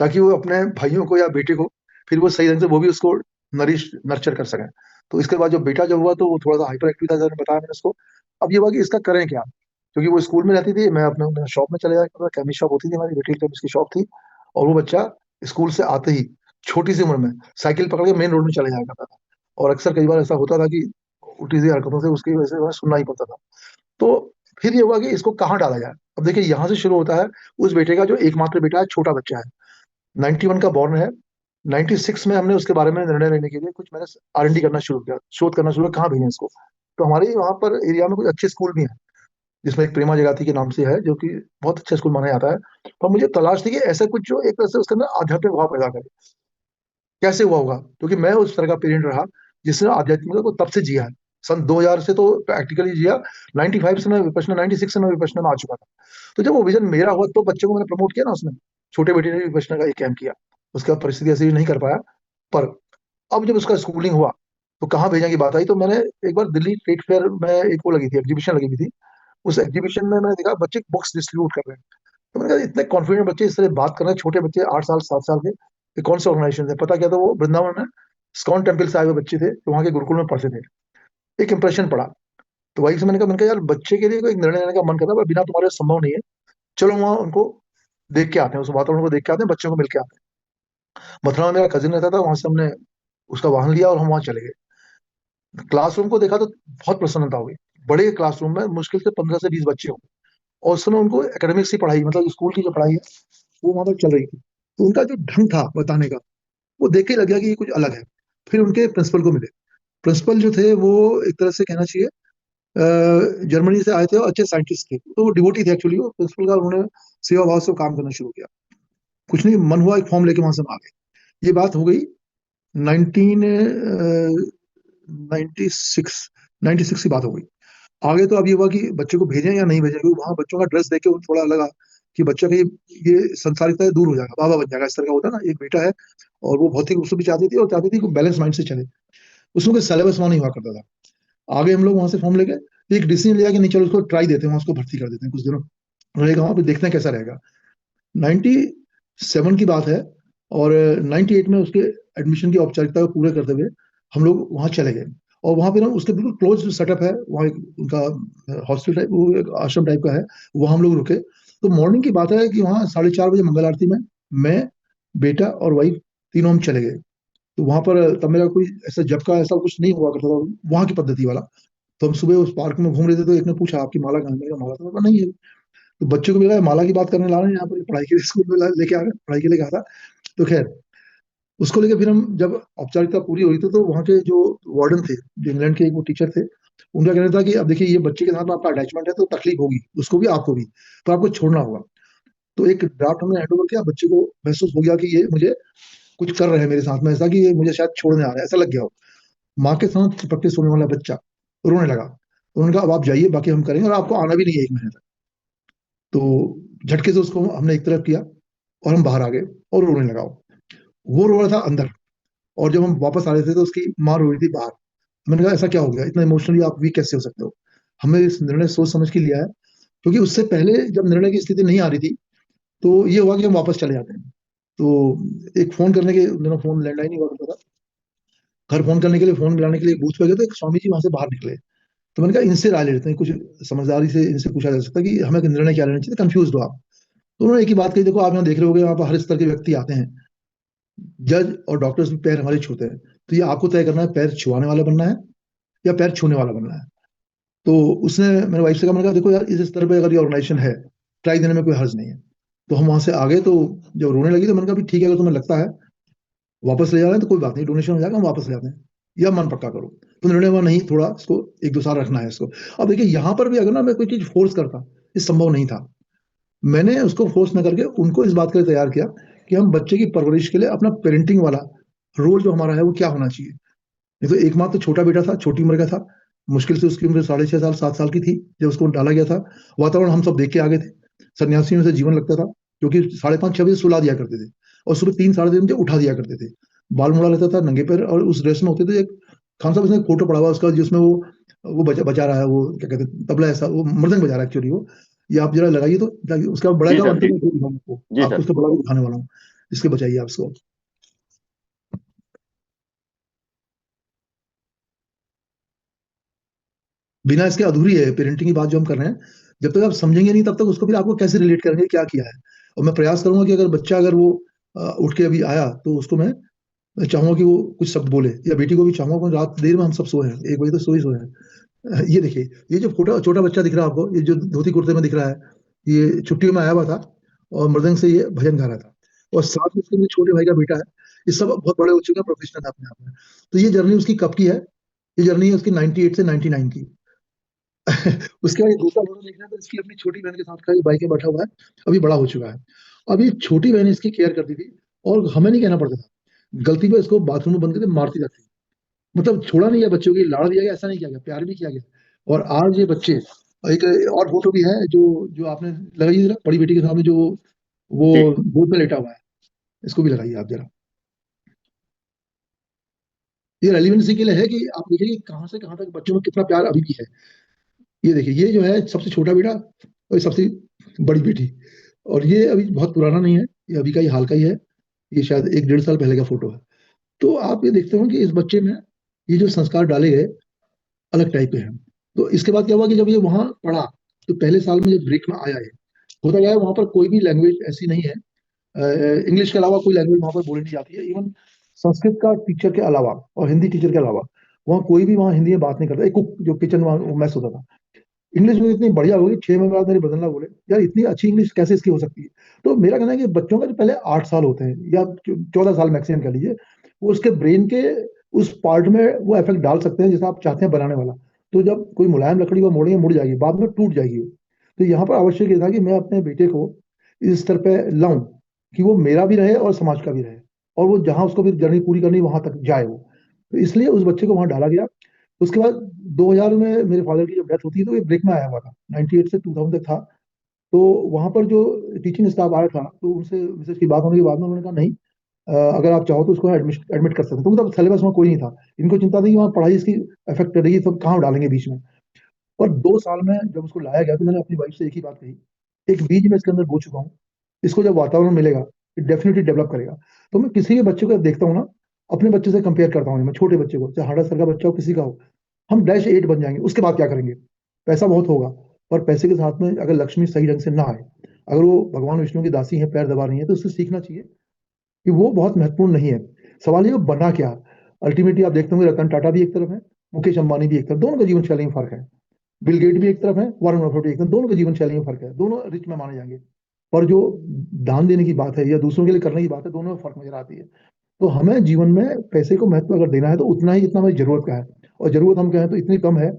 ताकि वो अपने भाइयों को या बेटे को फिर वो सही ढंग से वो भी उसको नरिश नर्चर कर सकें। तो इसके बाद जो बेटा जब हुआ, तो वो थोड़ा सा हाइपर एक्टिव था, जैसे बताया मैंने उसको। अब ये हुआ कि इसका करें क्या, क्योंकि वो स्कूल में रहती थी, मैं अपने शॉप में चले जाया करता था, केमिस्ट शॉप होती थी हमारी, रिटेल केमिस्ट की शॉप थी। और वो बच्चा स्कूल से आते ही छोटी सी उम्र में साइकिल पकड़ के मेन रोड में चले जाया करता था। और अक्सर कई बार ऐसा होता था कि उल्टी सी हरकतों से उसकी वजह से हमें सुनना ही पड़ता था। तो फिर ये हुआ कि इसको कहाँ डाला जाए। अब देखिए, यहाँ से शुरू होता है। उस बेटे का जो एकमात्र बेटा है, छोटा बच्चा है, 91 का बॉर्न है। 96 में हमने उसके बारे में निर्णय लेने के लिए कुछ मैंने R&D करना शुरू किया, शोध करना शुरू किया, कहाँ भेजें इसको। तो हमारे वहाँ पर एरिया में कुछ अच्छे स्कूल भी हैं, जिसमें एक प्रेमा जगाती के नाम से है, जो कि बहुत अच्छा स्कूल माना जाता है। तो मुझे तलाश थी कि ऐसा कुछ जो एक तरह से उसके अंदर आध्यात्मिक भाव पैदा करे। कैसे हुआ होगा? क्योंकि मैं उस तरह का पेरेंट रहा जिसने आध्यात्मिकता को तब से जिया है। सन 2000 से तो प्रैक्टिकली जिया। 95 से मैं विपश्यना, 96 से मैं विपश्यना में आ चुका था। तो जब वो विजन मेरा हुआ, तो बच्चों को मैंने प्रमोट किया ना उसमें। छोटे बेटे ने भी विपश्यना का एक कैंप किया। उसके बाद परिस्थिति ऐसी नहीं कर पाया। पर अब जब उसका स्कूलिंग हुआ, तो कहाँ भेजने की बात आई, तो मैंने एक बार दिल्ली ट्रेड फेयर में एक वो लगी थी, एग्जीबिशन लगी हुई थी। उस एग्जीबिशन में मैंने देखा बच्चे बुक्स डिस्ट्रीब्यूट कर रहे हैं। तो मैंने कहा इतने कॉन्फिडेंट बच्चे इस तरह बात कर रहे हैं, छोटे बच्चे, 8 साल 7 साल के, ये कौन सा ऑर्गेनाइजेशन है? पता क्या था, वो वृंदावन में स्कॉन टेम्पल से आए हुए बच्चे थे, तो वहाँ के गुरुकुल में पढ़ते थे। एक इंप्रेशन पड़ा। तो वही से मैंने कहा यार, बच्चे के लिए कोई एक निर्णय लेने का मन कर रहा है, पर बिना तुम्हारे संभव नहीं है। चलो वहाँ उनको देख के आते हैं, उस वातावरण को देख के आते हैं, बच्चों को मिल के आते हैं। मथुरा में मेरा कजिन रहता था, वहां से हमने उसका वाहन लिया और हम वहां चले गए। क्लासरूम को देखा तो बहुत प्रसन्नता हो गई। बड़े क्लासरूम में मुश्किल से 15 से 20 बच्चे होंगे, और उस समय उनको एकेडमिक्स की पढ़ाई, मतलब स्कूल की जो पढ़ाई है वो वहां पर चल रही थी। तो उनका जो ढंग था बताने का, वो देख के लग गया कि ये कुछ अलग है। फिर उनके प्रिंसिपल को मिले। प्रिंसिपल जो थे वो एक तरह से कहना चाहिए जर्मनी से आए थे और अच्छे साइंटिस्ट थे, तो वो डिवोटी थे एक्चुअली। वो प्रिंसिपल का उन्होंने सेवा भाव से काम करना शुरू किया। कुछ नहीं, मन हुआ एक फॉर्म लेके वहां से हम आ गए। ये बात हो गई 1996, 96 की बात हो गई। आगे तो अब ये हुआ कि बच्चे को भेजें या नहीं भेजें, क्योंकि वहां बच्चों का ड्रेस देख के उन्हें थोड़ा लगा कि बच्चा कहीं ये संसारिकता से दूर हो जाएगा, बाबा बन जाएगा, इस तरह का होता है ना। एक बेटा है और वो भौतिक रूप से भी चाहती थी और चाहती थी कि बैलेंस माइंड से चले। उसमें कोई सिलेबस वहां नहीं हुआ करता था। आगे हम लोग वहां से फॉर्म लेके एक डिसीजन लिया कि नहीं चलो उसको ट्राई देते हैं, उसको भर्ती कर देते हैं कुछ दिनों रहेगा वहां पे, देखते हैं कैसा रहेगा। 97 की बात है, और 98 में उसके एडमिशन की औपचारिकता को पूरे करते हुए हम लोग वहाँ चले गए। और वहाँ पे ना उसके बिल्कुल क्लोज जो सेटअप है, वहाँ एक उनका हॉस्टल टाइप, वो एक आश्रम टाइप का है, वहाँ हम लोग रुके। तो मॉर्निंग की बात है कि वहाँ 4:30 बजे मंगल आरती में मैं, बेटा और वाइफ तीनों हम चले गए। तो वहां पर तब मेरा कोई ऐसा जब का ऐसा कुछ नहीं हुआ करता था वहां की पद्धति वाला। तो हम सुबह उस पार्क में घूम रहे थे, तो एक ने पूछा आपकी माला कहाँ है? मैंने कहा माला तो मेरे पास नहीं है। तो बच्चे को भी लगा माला की बात करने ला रहे हैं यहाँ पर, पढ़ाई के लिए स्कूल में लेके आ गए, पढ़ाई के लिए कहा था। तो खैर, उसको लेके फिर हम जब औपचारिकता पूरी हुई तो वहाँ के जो वार्डन थे, जो इंग्लैंड के एक वो टीचर थे, उनका कहना था कि अब देखिए ये बच्चे के साथ में आपका अटैचमेंट है तो तकलीफ होगी, उसको भी आपको भी, तो आपको छोड़ना होगा। तो एक ड्राफ्ट हमने हैंड ओवर किया, बच्चे को महसूस हो गया कि ये मुझे कुछ कर रहे हैं मेरे साथ में, ऐसा कि ये मुझे शायद छोड़ने आ रहा है, ऐसा लग गया हो। माँ के साथ चिपक के सोने वाला बच्चा रोने लगा। तो उन्होंने कहा अब आप जाइए, बाकी हम करेंगे, और आपको आना भी नहीं है 1 महीने तक। तो झटके से उसको हमने एक तरफ किया और हम बाहर आ गए, और रोने लगा वो रो रहा था अंदर। और जब हम वापस आ रहे थे तो उसकी माँ रो रही थी बाहर। मैंने कहा ऐसा क्या हो गया, इतना इमोशनली आप वीक कैसे हो सकते हो? हमने इस निर्णय सोच समझ के लिया है, क्योंकि उससे पहले जब निर्णय की स्थिति नहीं आ रही थी तो ये हुआ कि हम वापस चले जाते हैं। तो एक फोन करने के, उन दिनों फोन लैंडलाइन ही हुआ करता था, घर फोन करने के लिए, फोन मिलाने के लिए बूथ पे गए तो एक स्वामी जी वहां से बाहर निकले। तो मैंने कहा इनसे राय ले लेते हैं, कुछ समझदारी से इनसे पूछा जा सकता है कि हमें निर्णय क्या लेना चाहिए, कंफ्यूज हो आप। तो उन्होंने एक ही बात कही, देखो आप यहाँ देख रहे होगे यहाँ पर हर स्तर के व्यक्ति आते हैं, जज और डॉक्टर्स भी पैर हमारे छूते हैं, तो ये आपको तय करना है पैर छुआने वाला बनना है या पैर छूने वाला बनना है। तो उसने मेरे वाइफ से कहा, मैंने कहा देखो यार इस स्तर पे अगर ये ऑर्गेनाइजेशन है, ट्राई देने में कोई हर्ज नहीं है। तो हम वहां से आ गए। तो जब रोने लगी तो मैंने कहा भी ठीक है, अगर तुम्हें लगता है वापस ले जा रहे हैं तो कोई बात नहीं, डोनेशन हो जाएगा, हम वापस ले जाते हैं, या मन पक्का करो। तो निर्णय हुआ नहीं, थोड़ा इसको 1-2 साल रखना है इसको। अब देखिए यहाँ पर भी अगर ना मैं कोई चीज फोर्स करता, ये संभव नहीं था। मैंने उसको फोर्स न करके उनको इस बात के लिए तैयार किया कि हम बच्चे की परवरिश के लिए अपना पेरेंटिंग वाला रोल जो हमारा है वो क्या होना चाहिए। नहीं तो एकमात्र छोटा बेटा था, छोटी उम्र का था, मुश्किल से उसकी उम्र 6.5 साल 7 साल की थी जब उसको डाला गया था। वातावरण हम सब देख के आ गए थे, सन्यासियों से जीवन लगता था, क्योंकि 5:30 6 बजे सुला दिया करते थे और सुबह 3 साढ़े 3 बजे उठा दिया करते थे। बाल मुड़ा रहता था नंगे पैर और उस ड्रेस में होते थे। एक खान साहब, उसने एक फोटो पड़ा हुआ उसका जिसमें वो बजा रहा है, वो क्या कहते हैं तबला, ऐसा वो मृदंग बजा रहा है एक्चुअली वो। ये आप जरा लगाइए तो उसका बड़ा जी का सर, अंत जी। में दिखाऊं आपको, जी आपको सर। उसका बड़ा भी दिखाने वाला हूँ। इसके बचाइए आप इसको। बिना इसके अधूरी है पेरेंटिंग की बात जो हम कर रहे हैं। जब तक आप समझेंगे नहीं तब तक उसको फिर आपको कैसे रिलेट करेंगे क्या किया है। और मैं प्रयास करूंगा कि अगर बच्चा, अगर वो उठ के अभी आया तो उसको मैं चाहूंगा कि वो कुछ शब्द बोले, या बेटी को भी चाहूंगा, क्योंकि रात देर में हम सब सोए हैं, 1 बजे तो सोए हैं। ये देखिए, ये जो छोटा छोटा बच्चा दिख रहा है आपको, ये जो धोती कुर्ते में दिख रहा है, ये छुट्टियों में आया हुआ था और मृदंग से ये भजन गा रहा था। और साथ में इसके मेरे छोटे भाई का बेटा है। ये सब बहुत बड़े हो चुके हैं, प्रोफेशनल अपने आप में। तो ये जर्नी उसकी कब की है? ये जर्नी है उसकी 98 से 99 की। उसके बाद ये दूसरा फोटो देखना तो इसकी अपनी छोटी बहन के साथ का बाइक में बैठा हुआ है, अभी बड़ा हो चुका है। अब ये छोटी बहन इसकी केयर करती थी और हमें नहीं कहना पड़ता था, गलती पे इसको बाथरूम में बंद करके मारती जाती थी। मतलब छोड़ा नहीं गया बच्चों की, लाड़ दिया गया ऐसा नहीं किया गया, प्यार भी किया गया। और आज ये बच्चे, एक और फोटो भी है जो जो आपने लगाई जरा, बड़ी बेटी के सामने जो वो जी। गोद में लेटा हुआ है, इसको भी लगाइए आप जरा। ये रेलिवेंसी के लिए है कि आप देखिए कि कहाँ से कहाँ तक बच्चों में कितना प्यार अभी भी है। ये देखिए, ये जो है सबसे छोटा बेटा और ये सबसे बड़ी बेटी। और ये अभी बहुत पुराना नहीं है, ये अभी का ही हाल का ही है। ये शायद 1-1.5 साल पहले का फोटो है। तो आप ये देखते हो कि इस बच्चे में ये जो संस्कार डाले गए अलग टाइप के हैं। तो इसके बाद क्या हुआ कि जब ये वहां पढ़ा, तो पहले साल में जब ब्रेक में आया है, होता क्या है वहां पर कोई भी लैंग्वेज ऐसी नहीं है, इंग्लिश के अलावा कोई लैंग्वेज वहां पर बोली नहीं जाती है। इवन संस्कृत का टीचर के अलावा और हिंदी टीचर के अलावा वहाँ कोई भी वहाँ हिंदी में बात नहीं करता। एक कुक जो किचन वहाँ मैस होता था, इंग्लिश में इतनी बढ़िया होगी, 6 महीने बाद मेरे बदलना बोले यार इतनी अच्छी इंग्लिश कैसे इसकी हो सकती है। तो मेरा कहना है कि बच्चों का जो पहले 8 साल होते हैं या 14 साल मैक्सिमम कह लीजिए, वो उसके ब्रेन के उस पार्ट में वो इफेक्ट डाल सकते हैं जैसा आप चाहते हैं बनाने वाला। तो जब कोई मुलायम लकड़ी को मोड़ेंगे मुड़ जाएगी, बाद में टूट जाएगी वो। तो यहाँ पर आवश्यक ये था कि मैं अपने बेटे को इस स्तर पे लाऊं कि वो मेरा भी रहे और समाज का भी रहे, और वो जहां उसको फिर जर्नी पूरी करनी वहां तक जाए वो। तो इसलिए उस बच्चे को वहां डाला गया। उसके बाद 2000 में मेरे फादर की जब डेथ होती है तो ये ब्रेक में आया हुआ था, 98 से 2000 तक था। तो वहां पर जो टीचिंग स्टाफ आया था तो उनसे मिसेज की बात होने के बाद में उन्होंने कहा नहीं, अगर आप चाहो तो उसको एडमिट कर सकते हैं। तो मतलब सिलेबस में कोई नहीं था, इनको चिंता थी कि वहाँ पढ़ाई इसकी अफेक्ट कर रही है, सब कहाँ डालेंगे बीच में। और 2 साल में जब उसको लाया गया तो मैंने अपनी वाइफ से एक ही बात कही, एक बीज मैं इसके अंदर बो चुका हूँ, इसको जब वातावरण मिलेगा ये डेफिनेटली डेवलप करेगा। तो मैं किसी भी बच्चे को जब देखता हूँ ना, अपने बच्चे से कंपेयर करता हूँ, मैं छोटे बच्चे को, चाहे 100 साल का बच्चा हो किसी का हो, हम -8 बन जाएंगे, उसके बाद क्या करेंगे। पैसा बहुत होगा, और पैसे के साथ में अगर लक्ष्मी सही ढंग से ना आए, अगर वो भगवान विष्णु की दासी है, पैर दबा रही है, तो उससे सीखना चाहिए कि वो बहुत महत्वपूर्ण नहीं है। सवाल ये वो बना क्या। अल्टीमेटली आप देखते होंगे रतन टाटा भी एक तरफ है, मुकेश अंबानी भी एक तरफ, दोनों का जीवन शैली में फर्क है। बिल गेट भी एक तरफ है, वॉरेन बफेट भी एक तरफ, दोनों का जीवन शैली में फर्क है, दोनों रिच में माने जाएंगे। पर जो दान देने की बात है या दूसरों के लिए करने की बात है, दोनों में फर्क नजर आती है। तो हमें जीवन में पैसे को महत्व अगर देना है तो उतना ही जितना हमारी जरूरत का है, और जरूरत हम कहें तो इतनी कम है।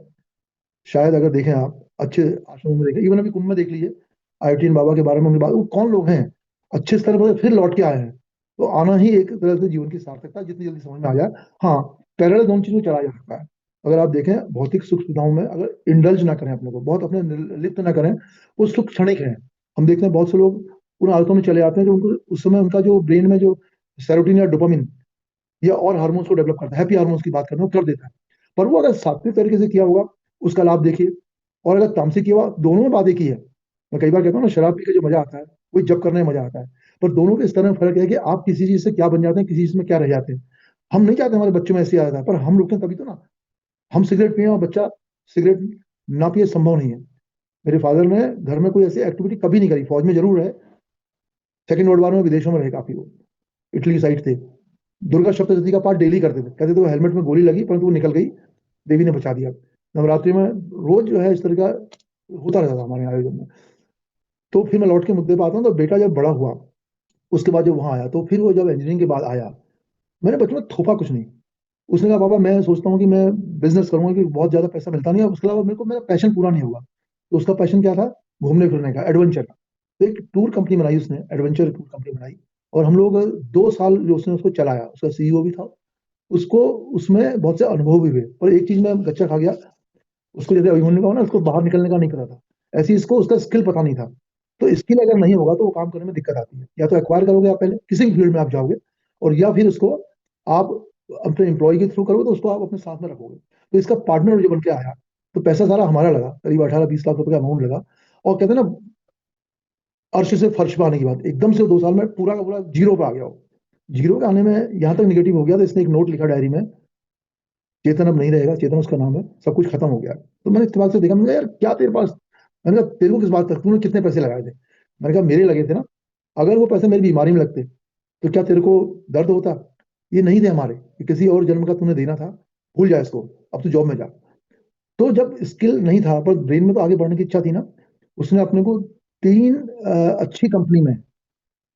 शायद अगर देखें आप अच्छे आश्रमों में देखें, इवन अभी कुंभ में देख लीजिए, आईटीएन बाबा के बारे में हमने बात, वो कौन लोग हैं अच्छे स्तर पर फिर लौट के आए हैं। तो आना ही एक तरह से जीवन की सार्थकता है, जितनी जल्दी समझ में आ जाए। हाँ, पैरेलल दोनों चीजों को चलाया जा सकता है। अगर आप देखें भौतिक सुख सुविधाओं में अगर इंडल्ज ना करें, अपने को बहुत अपने लिप्त ना करें, वो सुख क्षणिक है। हम देखते हैं बहुत से लोग उन आदतों में चले आते हैं जो उनको उस समय उनका जो ब्रेन में जो सेरोटोनिन या डोपामिन या और हार्मोन्स को डेवलप करता है, हैप्पी हार्मोन्स की बात करते हैं, वो कर देता है। पर वो अगर सात्विक तरीके से किया होगा, उसका लाभ देखिए। और अगर तामसिक किया हुआ, दोनों में बात एक ही है। मैं कई बार कहता हूँ ना, शराब पी के जो मजा आता है वो जब करने में मजा आता है। पर दोनों के इस तरह में फर्क है कि आप किसी चीज से क्या बन जाते हैं, किसी चीज में क्या रह जाते हैं। हम नहीं चाहते हमारे बच्चों में ऐसी आदत है, पर हम रुकते हैं तभी तो ना। हम सिगरेट पिए और बच्चा सिगरेट ना पिए, संभव नहीं है। मेरे फादर ने घर में कोई ऐसी एक्टिविटी कभी नहीं करी, फौज में जरूर है, सेकंड वर्ल्ड वॉर में विदेशों में रहे काफी वो, इटली साइड थे। दुर्गा सप्तशती का पाठ डेली करते थे, कहते थे वो हेलमेट में गोली लगी परंतु वो निकल गई, देवी ने बचा दिया। नवरात्रि में रोज जो है इस तरह का होता रहता था हमारे यहाँ आयोजन में। तो फिर मैं लौट के मुद्दे पर आता हूँ, तो बेटा जब बड़ा हुआ, उसके बाद जब वहां आया, तो फिर वो जब इंजीनियरिंग के बाद आया, मैंने बचपन में थोपा कुछ नहीं। उसने कहा पापा मैं सोचता हूँ कि मैं बिजनेस करूंगा, कि बहुत ज्यादा पैसा मिलता नहीं है, उसके अलावा मेरे को मेरा पैशन पूरा नहीं होगा। तो उसका पैशन क्या था, घूमने फिरने का, एडवेंचर का। तो एक टूर कंपनी बनाई उसने, एडवेंचर टूर कंपनी बनाई। और हम लोग 2 साल जो उसने उसको चलाया, उसका सीईओ भी था। उसको उसमें बहुत से अनुभव भी हुए, पर एक चीज में गच्चा खा गया, उसको जैसे अभिमन्यु का हो ना, उसको बाहर निकलने का नहीं पता था, ऐसे ही इसको उसका स्किल पता नहीं था। तो स्किल अगर नहीं होगा तो वो काम करने में दिक्कत आती है। या तो एक्वायर करोगे आप पहले किसी भी फील्ड में आप जाओगे, और या फिर उसको आप अपने एम्प्लॉय के थ्रू करोगे, तो उसको आप अपने साथ में रखोगे। तो इसका पार्टनर जो बन के आया, तो पैसा सारा हमारा लगा, करीब 18-20 लाख रुपए का अमाउंट लगा। और कहते हैं ना, अर्श से फर्श पे आने की बात, एकदम से 2 साल में पूरा का पूरा जीरो पे आ गया वो। जीरो पे आने में यहाँ तक निगेटिव हो गया, तो इसने एक नोट लिखा डायरी में, चेतन अब नहीं रहेगा, चेतन उसका नाम है, सब कुछ खत्म हो गया। तो मैंने इत्तेफाक से देखा, मैंने कहा यार क्या तेरे पास, मैंने कहा तेरे को किस बात तक, तूने कितने पैसे लगाए थे। मैंने कहा मेरे लगे थे ना, अगर वो पैसे मेरी बीमारी में लगते तो क्या तेरे को दर्द होता। ये नहीं थे हमारे, ये किसी और जन्म का तूने देना था, भूल जा इसको, अब तू जॉब में जा। तो जब स्किल नहीं था पर ब्रेन में तो आगे बढ़ने की इच्छा थी ना, उसने अपने को 3 अच्छी कंपनी में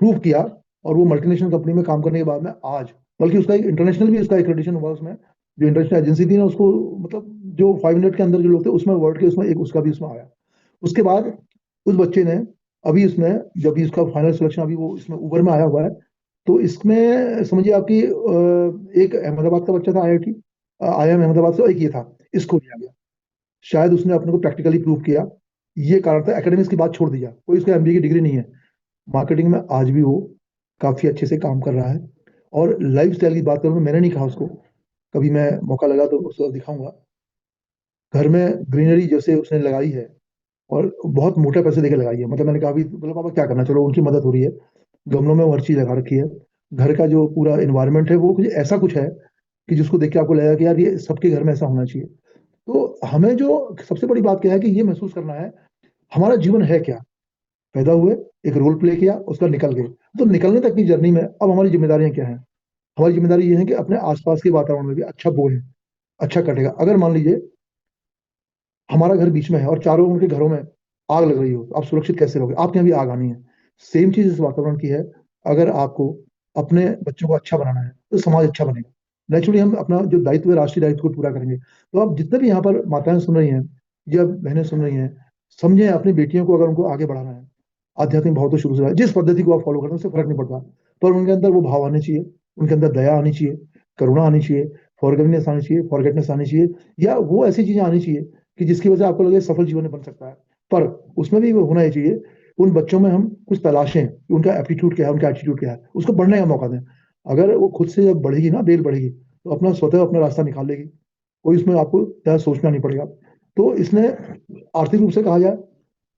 प्रूव किया। और वो मल्टीनेशनल कंपनी में काम करने के बाद में आज, बल्कि उसका एक इंटरनेशनल भी उसका एक्रेडिटेशन हुआ उसमें, जो इंटरनेशनल एजेंसी थी ना उसको, मतलब जो 5 मिनट के अंदर जो लोग थे उसमें वर्ल्ड के, उसमें एक उसका भी उसमें आया। उसके बाद उस बच्चे ने अभी उसमें, जब भी उसका फाइनल सिलेक्शन अभी वो इसमें उबर में आया हुआ है। तो इसमें समझिए आपकी एक अहमदाबाद का बच्चा था, आईआईटी आईआईएम अहमदाबाद से, एक ये था, इसको लिया गया। शायद उसने अपने को प्रैक्टिकली प्रूव किया। ये कारण था, एकेडमिक्स की बात छोड़ दीजिए, कोई उसका एमबीए की डिग्री नहीं है, मार्केटिंग में आज भी वो काफी अच्छे से काम कर रहा है। और लाइफ स्टाइल की बात करूँ तो मैंने नहीं कहा उसको, कभी मैं मौका लगा तो उसको दिखाऊंगा। घर में ग्रीनरी जैसे उसने लगाई है, और बहुत मोटे पैसे देके लगाई है। मतलब मैंने कहा, अभी बोला पापा क्या करना, चलो उनकी मदद हो रही है, गमलों में वो हर चीज लगा रखी है। घर का जो पूरा इन्वायरमेंट है वो कुछ ऐसा कुछ है कि जिसको देख के आपको लगेगा कि यार ये सबके घर में ऐसा होना चाहिए। तो हमें जो सबसे बड़ी बात क्या है कि ये महसूस करना है, हमारा जीवन है क्या। पैदा हुए, एक रोल प्ले किया, उसका निकल गए, तो निकलने तक की जर्नी में अब हमारी जिम्मेदारियां क्या हैं। हमारी जिम्मेदारी ये है कि अपने आसपास के वातावरण में भी अच्छा बोए, अच्छा कटेगा। अगर मान लीजिए हमारा घर बीच में है और चारों उनके घरों में आग लग रही हो, तो आप सुरक्षित कैसे रहोगे? आपके यहाँ भी आग आनी है। सेम चीज इस वातावरण की है। अगर आपको अपने बच्चों को अच्छा बनाना है तो समाज अच्छा बनेगा। नेचुरली हम अपना जो दायित्व है, राष्ट्रीय दायित्व को पूरा करेंगे। तो आप जितने भी यहाँ पर माताएं सुन रही हैं या बहनें सुन रही हैं, समझें अपनी बेटियों को अगर उनको आगे बढ़ाना है, आध्यात्मिक भाव तो शुरू से जिस पद्धति को आप फॉलो करते हैं उससे फर्क नहीं पड़ता, पर उनके अंदर वो भाव आने चाहिए, उनके अंदर दया आनी चाहिए, करुणा आनी चाहिए, फॉरगिवनेस आनी चाहिए, फॉरगेटनेस आनी चाहिए, या वो ऐसी चीजें आनी चाहिए कि जिसकी वजह से आपको लगे सफल जीवन बन सकता है। पर उसमें भी वो होना ही चाहिए, उन बच्चों में हम कुछ तलाशें कि उनका एप्टीट्यूड क्या है, उनका एटीट्यूड क्या है, उसको बढ़ने का मौका दें। अगर वो खुद से जब बढ़ेगी ना, बेल बढ़ेगी, तो अपना स्वतः अपना रास्ता निकाल लेगी। कोई इसमें आपको ज़्यादा सोचना नहीं पड़ेगा। तो इसने आर्थिक रूप से कहा जाए,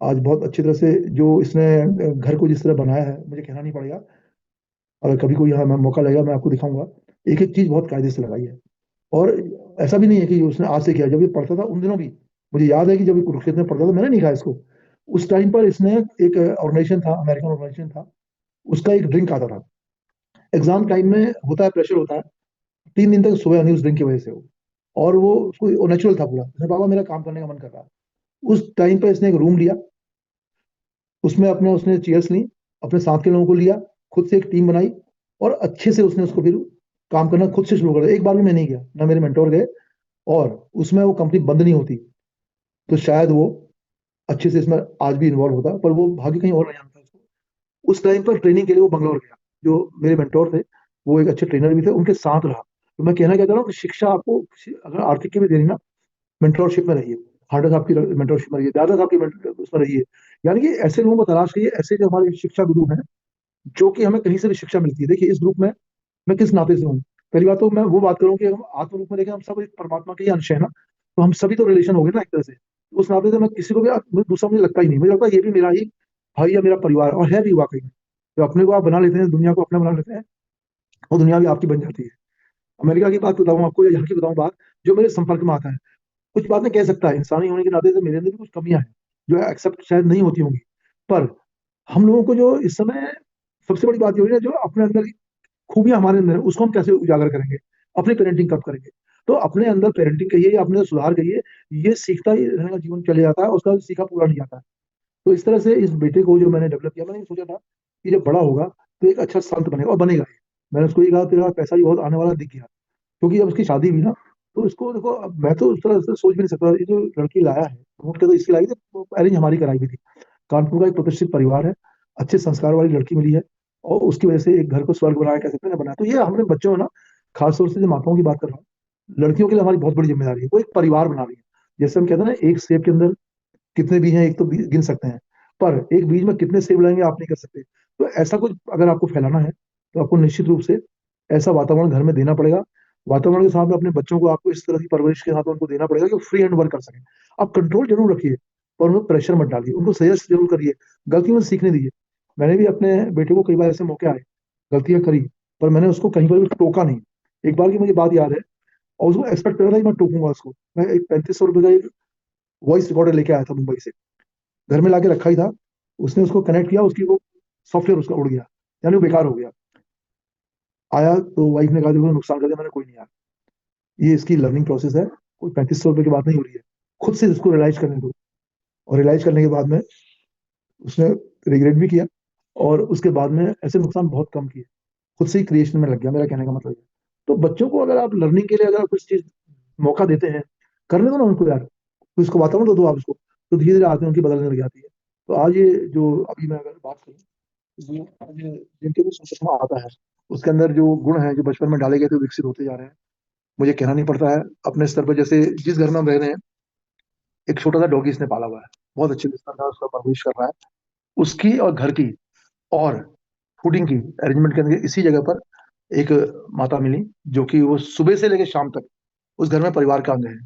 आज बहुत अच्छी तरह से जो इसने घर को जिस तरह बनाया है, मुझे कहना नहीं पड़ेगा। अगर कभी कोई यहाँ मैं मौका लगेगा मैं आपको दिखाऊंगा। एक एक चीज बहुत कायदे से लगाई है। और ऐसा भी नहीं है कि उसने आज से किया, जब ये पढ़ता था उन दिनों भी मुझे याद है कि जब ये कुरुक्षेत्र में पढ़ता था मैंने नहीं कहा इसको। उस टाइम पर इसने एक ऑर्गेनाइजेशन था, अमेरिकन ऑर्गेनाइजेशन था, उसका एक ड्रिंक आता था। एग्जाम टाइम में होता है, प्रेशर होता है, 3 दिन तक सोया नहीं उस ड्रिंक की वजह से वो। और वो उसको नेचुरल था पूरा, उसने बाबा मेरा काम करने का मन कर रहा है। उस टाइम पर इसने एक रूम लिया, उसमें अपने उसने चेयर्स ली, अपने साथ के लोगों को लिया, खुद से एक टीम बनाई, और अच्छे से उसने उसको फिर काम करना खुद से शुरू कर दिया। एक बार भी मैं नहीं गया, ना मेरे मेंटोर गए, और उसमें वो कंपनी बंद नहीं होती। तो शायद वो अच्छे से इसमें आज भी इन्वॉल्व होता, पर वो भाग्य कहीं और नहीं जानता उसको। उस टाइम पर ट्रेनिंग के लिए वो बंगलोर गया। जो मेरे मेंटोर थे वो एक अच्छे ट्रेनर भी थे, उनके साथ रहा। तो मैं कहना क्या चाह रहा हूँ कि शिक्षा आपको अगर आर्थिक की भी देनी ना, मेंटोरशिप में रहिए। हार्डर साहब की मेंटोरशिप में रहिए, दादा साहब की उसमें रहिए। यानी कि ऐसे लोगों को तलाश करिए, ऐसे जो हमारे शिक्षा गुरु हैं, जो कि हमें कहीं से भी शिक्षा मिलती है। देखिए इस ग्रुप में मैं किस नाते से हूँ। पहली बात तो मैं वो बात करूँ कि हम आत्म रूप में देखें, हम सब एक परमात्मा के ही अंश है ना, तो हम सभी तो रिलेशन हो गए ना एक तरह से। तो उस नाते से मैं किसी को भी दूसरा मुझे लगता ही नहीं, मुझे लगता है ये भी मेरा ही भाई या मेरा परिवार है, और है भी वाकई में। तो अपने को आप बना लेते हैं, दुनिया को अपना बना लेते हैं, और दुनिया भी आपकी बन जाती है। अमेरिका की बात बताऊं आपको या यहाँ की बताऊं बात, जो मेरे संपर्क में आता है, कुछ बातें कह सकता है, इंसानी होने के नाते से मेरे अंदर भी कुछ कमियां हैं जो एक्सेप्ट शायद नहीं होती होंगी। पर हम लोगों को जो इस समय सबसे बड़ी बात ये हो रही है, जो अपने अंदर की खूबियां हमारे अंदर है, उसको हम कैसे उजागर करेंगे, अपनी पेरेंटिंग कब करेंगे। तो अपने अंदर पेरेंटिंग करिए या अपने अंदर सुधार करिए, ये सीखता ही रहने का जीवन चले जाता है, उसका सीखा पूरा नहीं जाता है। तो इस तरह से इस बेटे को जो मैंने डेवलप किया, मैंने ये सोचा था कि जब बड़ा होगा तो एक अच्छा संत बनेगा, और बनेगा ही। मैंने उसको ये कहा तेरा पैसा भी बहुत आने वाला दिख गया, क्योंकि जब उसकी शादी हुई ना, तो इसको देखो, अब मैं तो उस तरह से सोच भी नहीं सकता। ये जो लड़की लाया है ढूंढ के, तो इसकी लाई थी, अरेंज हमारी कराई भी थी। कानपुर का एक प्रतिष्ठित परिवार है, अच्छे संस्कार वाली लड़की मिली है, और उसकी वजह से एक घर को स्वर्ग बनाया, कह सकते हैं ना, बनाया। तो ये हमने बच्चों में ना, खासतौर से जो माताओं की बात कर रहा हूँ, लड़कियों के लिए हमारी बहुत बड़ी जिम्मेदारी है, वो एक परिवार बना रही है। जैसे हम कहते हैं ना, एक सेब के अंदर कितने बीज हैं, एक तो गिन सकते हैं, पर एक बीज में कितने सेब लगाएंगे आप नहीं कर सकते। तो ऐसा कुछ अगर आपको फैलाना है, तो आपको निश्चित रूप से ऐसा वातावरण घर में देना पड़ेगा। वातावरण के साथ में अपने बच्चों को आपको इस तरह की परवरिश के साथ उनको देना पड़ेगा कि फ्री हैंड वर्क कर सकें। आप कंट्रोल जरूर रखिए, पर उनको प्रेशर मत डालिए, उनको सजेस्ट जरूर करिए, गलतियों से सीखने दीजिए। मैंने भी अपने बेटे को कई बार ऐसे मौके आए, गलतियां करी, पर मैंने उसको कहीं पर भी टोका नहीं। एक बार की मुझे बात याद है, और उसको एक्सपेक्ट कर रहा था कि मैं टोकूंगा उसको। मैं एक 3500 रुपए का एक वॉइस रिकॉर्डर लेके आया था मुंबई से, घर में लाके रखा ही था। उसने उसको कनेक्ट किया, उसकी वो सॉफ्टवेयर उसका उड़ गया, यानी वो बेकार हो गया। आया तो वाइफ ने कहा देखो नुकसान कर दिया। मैंने कोई नहीं यार, ये इसकी लर्निंग प्रोसेस है, कोई 3500 रुपए की बात नहीं हो रही है, खुद से इसको रियलाइज करने दो। और रियलाइज करने के बाद में उसने रिग्रेट भी किया, और उसके बाद में ऐसे नुकसान बहुत कम किए, खुद से ही क्रिएशन में लग गया। मेरा कहने का मतलब है, तो बच्चों को अगर आप लर्निंग के लिए अगर कुछ चीज मौका देते हैं, करने दो ना उनको यार, तो इसको वातावरण तो दो आप उसको, तो धीरे धीरे आदतें उनकी बदलने लग जाती है। तो आज ये जो अभी मैं अगर बात करूँ, जो आज जिनके भी चश्मा आता है, उसके अंदर जो गुण हैं जो बचपन में डाले गए थे वो विकसित होते जा रहे हैं। मुझे कहना नहीं पड़ता है, अपने स्तर पर जैसे जिस घर में हम रह रहे हैं, एक छोटा सा डॉगी इसने पाला हुआ है, बहुत अच्छे बिस्तर का उसका परवरिश कर रहा है, उसकी और घर की और फूडिंग की अरेंजमेंट करने के इसी जगह पर एक माता मिली, जो कि वो सुबह से लेकर शाम तक उस घर में परिवार का अंग है।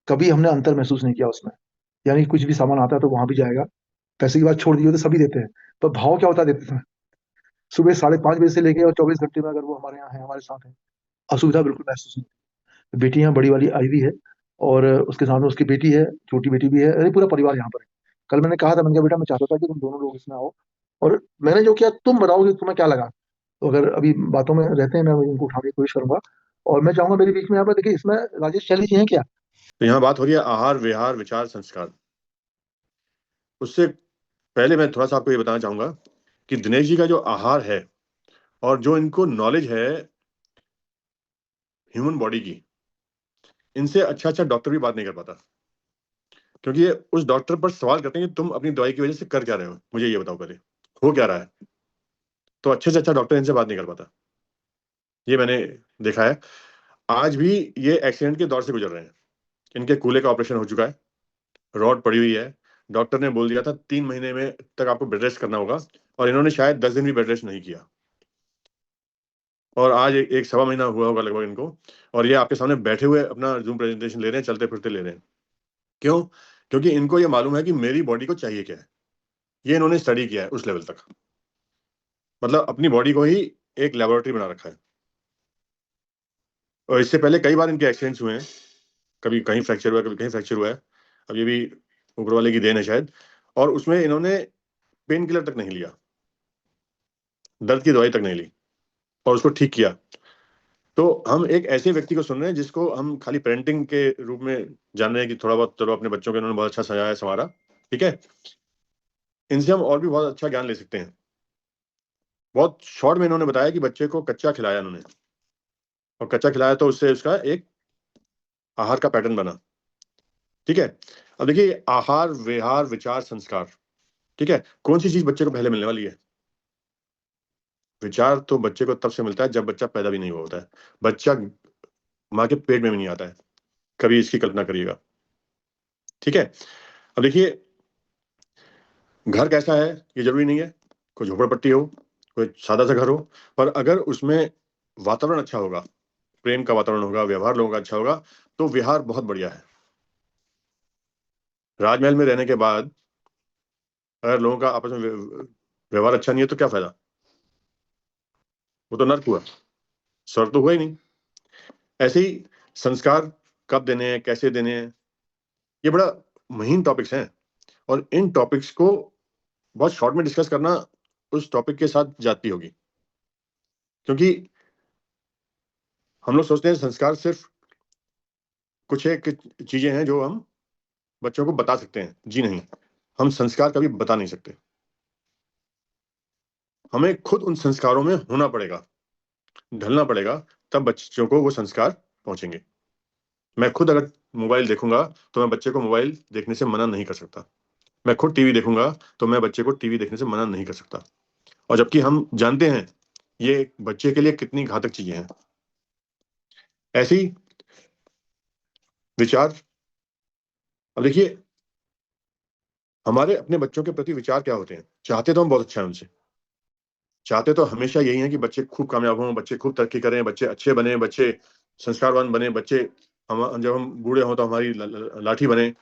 कभी हमने अंतर महसूस नहीं किया उसमें। यानी कुछ भी सामान आता है तो वहां भी जाएगा, पैसे की बात छोड़ दी हो तो सभी देते हैं, पर भाव क्या होता है देते समय, सुबह 5:30 बजे से लेके और 24 घंटे में अगर वो हमारे यहाँ है, हमारे साथ है, असुविधा बिल्कुल महसूस नहीं। बेटी यहाँ बड़ी वाली आई हुई है, और उसके साथ में उसकी बेटी है, छोटी बेटी भी है, अरे पूरा परिवार यहाँ पर है। कल मैंने कहा था, मैंने कहा बेटा मैं चाहता था कि तुम दोनों लोग इसमें आओ, और मैंने जो किया तुम बताओ कि तुम्हें क्या लगा। तो अगर अभी बातों में रहते हैं मैं इनको उठाने की कोशिश करूंगा। और मैं चाहूंगा मेरे बीच में यहाँ पर देखिए, इसमें राजेश शैली जी हैं क्या? तो यहाँ बात हो रही है आहार विहार विचार संस्कार। उससे पहले मैं थोड़ा सा आपको ये बताना चाहूंगा कि दिनेश जी का जो आहार है और जो इनको नॉलेज है ह्यूमन बॉडी की, इनसे अच्छा अच्छा डॉक्टर भी बात नहीं कर पाता। क्योंकि ये उस डॉक्टर पर सवाल करते हैं कि तुम अपनी दवाई की वजह से कर क्या रहे हो, मुझे ये बताओ पहले, हो क्या रहा है। तो अच्छे से अच्छा डॉक्टर इनसे बात नहीं कर पाता। ये मैंने देखा है। आज भी ये एक्सीडेंट के दौर से गुजर रहे हैं। इनके कूल्हे का ऑपरेशन हो चुका है, रॉड पड़ी हुई है। डॉक्टर ने बोल दिया था 3 महीने में तक आपको बेड रेस्ट करना होगा, और इन्होंने शायद 10 दिन भी बेड रेस्ट नहीं किया। और आज एक सवा महीना हुआ होगा लगभग इनको, और ये आपके सामने बैठे हुए अपना जूम प्रेजेंटेशन ले रहे हैं, चलते फिरते ले रहे हैं। क्यों? क्योंकि इनको ये मालूम है कि मेरी बॉडी को चाहिए क्या है। ये इन्होंने स्टडी किया है उस लेवल तक, मतलब अपनी बॉडी को ही एक लेबोरेटरी बना रखा है। और इससे पहले कई बार इनके एक्सीडेंट्स हुए हैं, कभी कहीं फ्रैक्चर हुआ है, कभी कहीं फ्रैक्चर हुआ है। अब ये भी ऊपर वाले की देन है शायद। और उसमें इन्होंने पेन किलर तक नहीं लिया, दर्द की दवाई तक नहीं ली, और उसको ठीक किया। तो हम एक ऐसे व्यक्ति को सुन रहे हैं जिसको हम खाली पेरेंटिंग के रूप में जान रहे हैं कि थोड़ा बहुत चलो अपने बच्चों को इन्होंने बहुत अच्छा सजाया संवारा, ठीक है। इनसे हम और भी बहुत अच्छा ज्ञान ले सकते हैं। बहुत शॉर्ट में इन्होंने बताया कि बच्चे को कच्चा खिलाया इन्होंने, और कच्चा खिलाया तो उससे उसका एक आहार का पैटर्न बना, ठीक है। अब देखिए, आहार विहार विचार संस्कार, ठीक है। कौन सी चीज बच्चे को पहले मिलने वाली है? विचार तो बच्चे को तब से मिलता है जब बच्चा पैदा भी नहीं हुआ होता है। बच्चा माँ के पेट में भी नहीं आता है, कभी इसकी कल्पना करिएगा, ठीक है। अब देखिए, घर कैसा है ये जरूरी नहीं है, कोई झोपड़पट्टी हो, कोई सादा सा घर हो, पर अगर उसमें वातावरण अच्छा होगा, प्रेम का वातावरण होगा, व्यवहार लोगों का अच्छा होगा, तो विहार बहुत बढ़िया है। राजमहल में रहने के बाद अगर लोगों का आपस में व्यवहार अच्छा नहीं है तो क्या फायदा? वो तो नर्क हुआ, स्वर्ग तो हुआ ही नहीं। ऐसे ही संस्कार कब देने हैं, कैसे देने हैं, ये बड़ा महीन टॉपिक्स हैं। और इन टॉपिक्स को बहुत शॉर्ट में डिस्कस करना उस टॉपिक के साथ जाती होगी। क्योंकि हम लोग सोचते हैं संस्कार सिर्फ कुछ एक चीजें हैं जो हम बच्चों को बता सकते हैं। जी नहीं, हम संस्कार कभी बता नहीं सकते। हमें खुद उन संस्कारों में होना पड़ेगा, ढलना पड़ेगा, तब बच्चों को वो संस्कार पहुंचेंगे। मैं खुद अगर मोबाइल देखूंगा तो मैं बच्चे को मोबाइल देखने से मना नहीं कर सकता। मैं खुद टीवी देखूंगा तो मैं बच्चे को टीवी देखने से मना नहीं कर सकता। और जबकि हम जानते हैं ये बच्चे के लिए कितनी घातक चीजें हैं। ऐसी विचार, अब देखिए, हमारे अपने बच्चों के प्रति विचार क्या होते हैं? चाहते तो हम बहुत अच्छा है उनसे, चाहते तो हमेशा यही है कि बच्चे खूब कामयाब हों, बच्चे खूब तरक्की करें, बच्चे अच्छे बने, बच्चे संस्कारवान बने, बच्चे हम जब हम बूढ़े हों तो हमारी लाठी बने।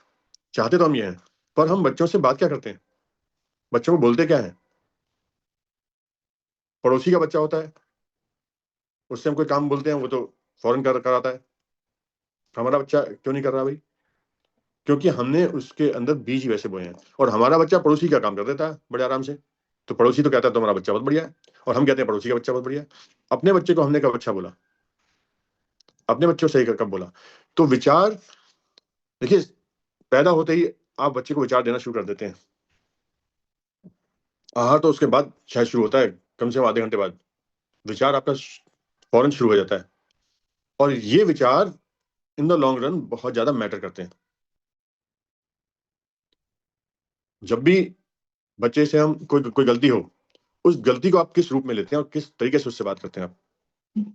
चाहते तो हम ये हैं, पर हम बच्चों से बात क्या करते हैं? बच्चों को बोलते क्या है? पड़ोसी का बच्चा होता है, उससे हम कोई काम बोलते हैं, वो तो फौरन कर कराता है। हमारा बच्चा क्यों नहीं कर रहा भाई? क्योंकि हमने उसके अंदर बीज ही वैसे बोए हैं। और हमारा बच्चा पड़ोसी का काम कर देता है बड़े आराम से, तो पड़ोसी तो कहता है तुम्हारा बच्चा बहुत बढ़िया है, और हम कहते हैं पड़ोसी का बच्चा बहुत बढ़िया है। अपने बच्चे को हमने कब अच्छा बोला? अपने बच्चों से ही कब बोला? तो विचार, देखिए, पैदा होते ही आप बच्चे को विचार देना शुरू कर देते हैं। आहार तो उसके बाद शायद शुरू होता है, कम से कम आधे घंटे बाद विचार आपका फौरन शुरू हो जाता है। और ये विचार इन द लॉन्ग रन बहुत ज्यादा मैटर करते हैं। जब भी बच्चे से हम कोई कोई गलती हो, उस गलती को आप किस रूप में लेते हैं और किस तरीके से उससे बात करते हैं, आप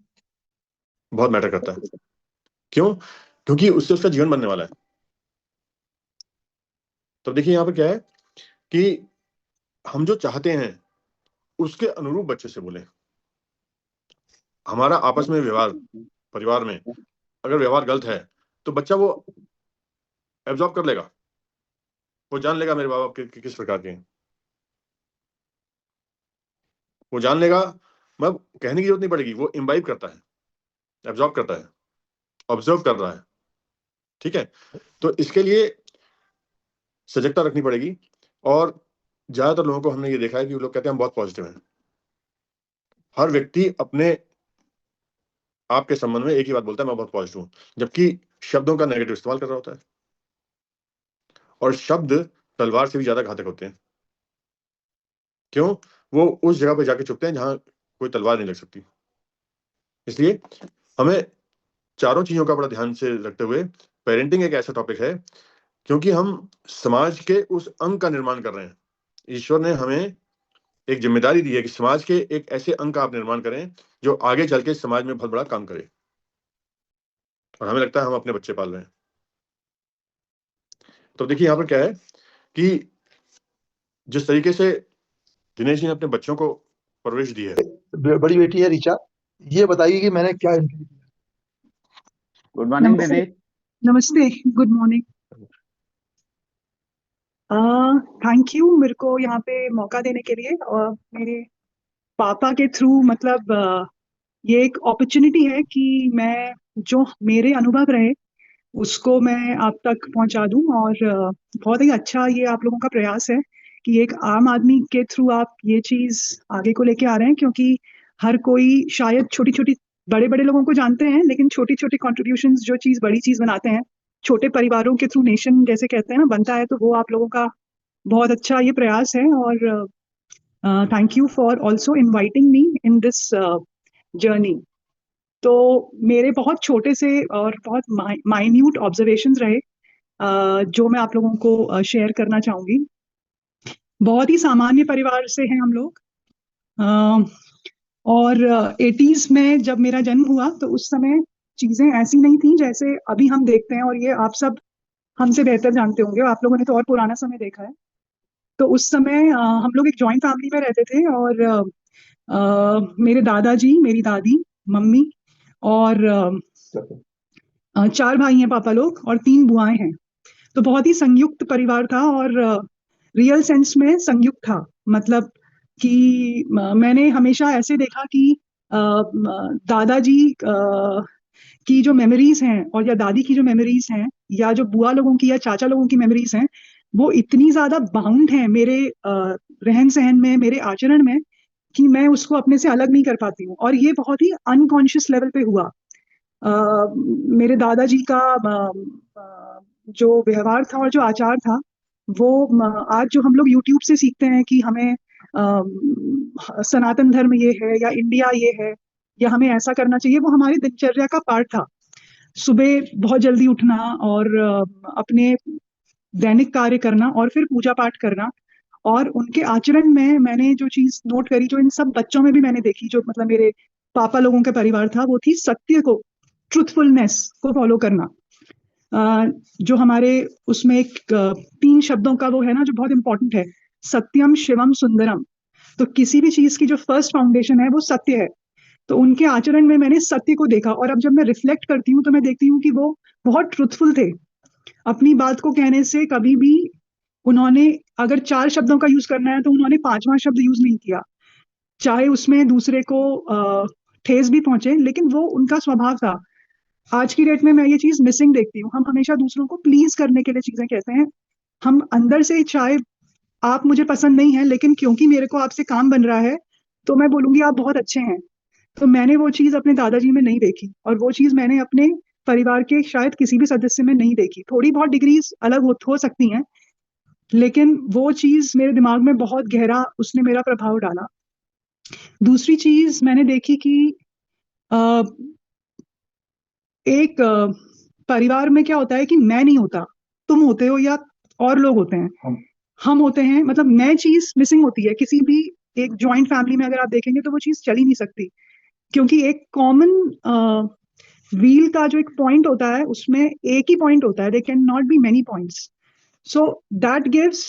बहुत मैटर करता है। क्यों? क्योंकि उससे उसका जीवन बनने वाला है। तो देखिए यहाँ पर क्या है कि हम जो चाहते हैं उसके अनुरूप बच्चे से बोले। हमारा आपस में व्यवहार, परिवार में अगर व्यवहार गलत है, तो बच्चा वो एब्जॉर्ब कर लेगा, वो जान लेगा मेरे बाप किस प्रकार के हैं, वो जान लेगा। मैं कहने की जरूरत नहीं पड़ेगी, वो इम्बाइब करता है, एब्जॉर्ब करता है, ऑब्जर्व कर रहा है, ठीक है। तो इसके लिए सजगता रखनी पड़ेगी। और ज्यादातर लोगों को हमने ये देखा है कि वो लोग कहते हैं हम बहुत पॉजिटिव हैं, हर व्यक्ति अपने आपके संबंध में एक ही बात बोलता है, मैं बहुत पॉजिटिव हूं, जबकि शब्दों का नेगेटिव इस्तेमाल कर रहा होता है। और शब्द तलवार से भी ज्यादा घातक होते हैं। क्यों? वो उस जगह पे जाके चुभते हैं जहां कोई तलवार नहीं लग सकती। इसलिए हमें चारों चीजों का बड़ा ध्यान से रखते हुए, पेरेंटिंग एक ऐसा टॉपिक है क्योंकि हम समाज के उस अंग का निर्माण कर रहे हैं। ईश्वर ने हमें एक जिम्मेदारी दी है कि समाज के एक ऐसे अंग का आप निर्माण करें जो आगे चल के समाज में बहुत बड़ा काम करे, और हमें लगता है हम अपने बच्चे पाल रहे हैं। तो देखिए यहाँ पर क्या है कि जिस तरीके से दिनेश जी ने अपने बच्चों को परवरिश दी है, बड़ी बेटी है ऋचा, ये बताइए कि मैंने क्या इनके लिए किया। गुड मॉर्निंग नमस्ते। दीदी। नमस्ते, गुड मॉर्निंग। थैंक यू मेरे को यहाँ पे मौका देने के लिए, और मेरे पापा के थ्रू मतलब ये एक अपॉर्चुनिटी है कि मैं जो मेरे अनुभव रहे उसको मैं आप तक पहुंचा दूं। और बहुत ही अच्छा ये आप लोगों का प्रयास है कि एक आम आदमी के थ्रू आप ये चीज आगे को लेके आ रहे हैं, क्योंकि हर कोई शायद छोटी छोटी बड़े बड़े लोगों को जानते हैं, लेकिन छोटी छोटी कॉन्ट्रीब्यूशंस जो चीज बड़ी चीज बनाते हैं, छोटे परिवारों के थ्रू नेशन जैसे कहते हैं ना बनता है, तो वो आप लोगों का बहुत अच्छा ये प्रयास है। और thank you for also inviting me in this journey. तो मेरे बहुत छोटे से और बहुत माइन्यूट ऑब्जर्वेशंस रहे जो मैं आप लोगों को शेयर करना चाहूंगी। बहुत ही सामान्य परिवार से हैं हम लोग, और 80s में जब मेरा जन्म हुआ तो उस समय चीजें ऐसी नहीं थी जैसे अभी हम देखते हैं, और ये आप सब हमसे बेहतर जानते होंगे, आप लोगों ने तो और पुराना समय देखा है। तो उस समय हम लोग एक जॉइंट फैमिली में रहते थे, और मेरे दादाजी, मेरी दादी, मम्मी और 4 भाई हैं पापा लोग, और 3 बुआएं हैं। तो बहुत ही संयुक्त परिवार था, और रियल सेंस में संयुक्त था। मतलब कि मैंने हमेशा ऐसे देखा कि दादाजी की जो मेमोरीज हैं, और या दादी की जो मेमोरीज हैं, या जो बुआ लोगों की या चाचा लोगों की मेमोरीज हैं, वो इतनी ज्यादा बाउंड हैं मेरे रहन सहन में, मेरे आचरण में, कि मैं उसको अपने से अलग नहीं कर पाती हूँ। और ये बहुत ही अनकॉन्शियस लेवल पे हुआ। मेरे दादाजी का जो व्यवहार था और जो आचार था, वो आज जो हम लोग यूट्यूब से सीखते हैं कि हमें सनातन धर्म ये है या इंडिया ये है या हमें ऐसा करना चाहिए, वो हमारी दिनचर्या का पार्ट था। सुबह बहुत जल्दी उठना और अपने दैनिक कार्य करना और फिर पूजा पाठ करना। और उनके आचरण में मैंने जो चीज नोट करी, जो इन सब बच्चों में भी मैंने देखी, जो मतलब मेरे पापा लोगों का परिवार था, वो थी सत्य को, ट्रुथफुलनेस को फॉलो करना। जो हमारे उसमें एक 3 शब्दों का वो है ना जो बहुत इंपॉर्टेंट है, सत्यम शिवम सुंदरम। तो किसी भी चीज की जो फर्स्ट फाउंडेशन है वो सत्य है। तो उनके आचरण में मैंने सत्य को देखा, और अब जब मैं रिफ्लेक्ट करती हूँ तो मैं देखती हूँ कि वो बहुत ट्रुथफुल थे। अपनी बात को कहने से कभी भी उन्होंने, अगर 4 शब्दों का यूज करना है तो उन्होंने 5वां शब्द यूज नहीं किया, चाहे उसमें दूसरे को ठेस भी पहुंचे, लेकिन वो उनका स्वभाव था। आज की डेट में मैं ये चीज मिसिंग देखती हूँ। हम हमेशा दूसरों को प्लीज करने के लिए चीजें कहते हैं। हम अंदर से, चाहे आप मुझे पसंद नहीं है, लेकिन क्योंकि मेरे को आपसे काम बन रहा है तो मैं बोलूंगी आप बहुत अच्छे हैं। तो मैंने वो चीज अपने दादाजी में नहीं देखी, और वो चीज मैंने अपने परिवार के शायद किसी भी सदस्य में नहीं देखी। थोड़ी बहुत डिग्रीज अलग हो सकती हैं, लेकिन वो चीज मेरे दिमाग में बहुत गहरा उसने मेरा प्रभाव डाला। दूसरी चीज मैंने देखी कि एक परिवार में क्या होता है कि मैं नहीं होता, तुम होते हो या और लोग होते हैं, हम होते हैं। मतलब मैं चीज मिसिंग होती है किसी भी एक जॉइंट फैमिली में। अगर आप देखेंगे तो वो चीज चल ही नहीं सकती, क्योंकि एक कॉमन व्हील का जो एक पॉइंट होता है उसमें एक ही पॉइंट होता है, they can not be many points. So that gives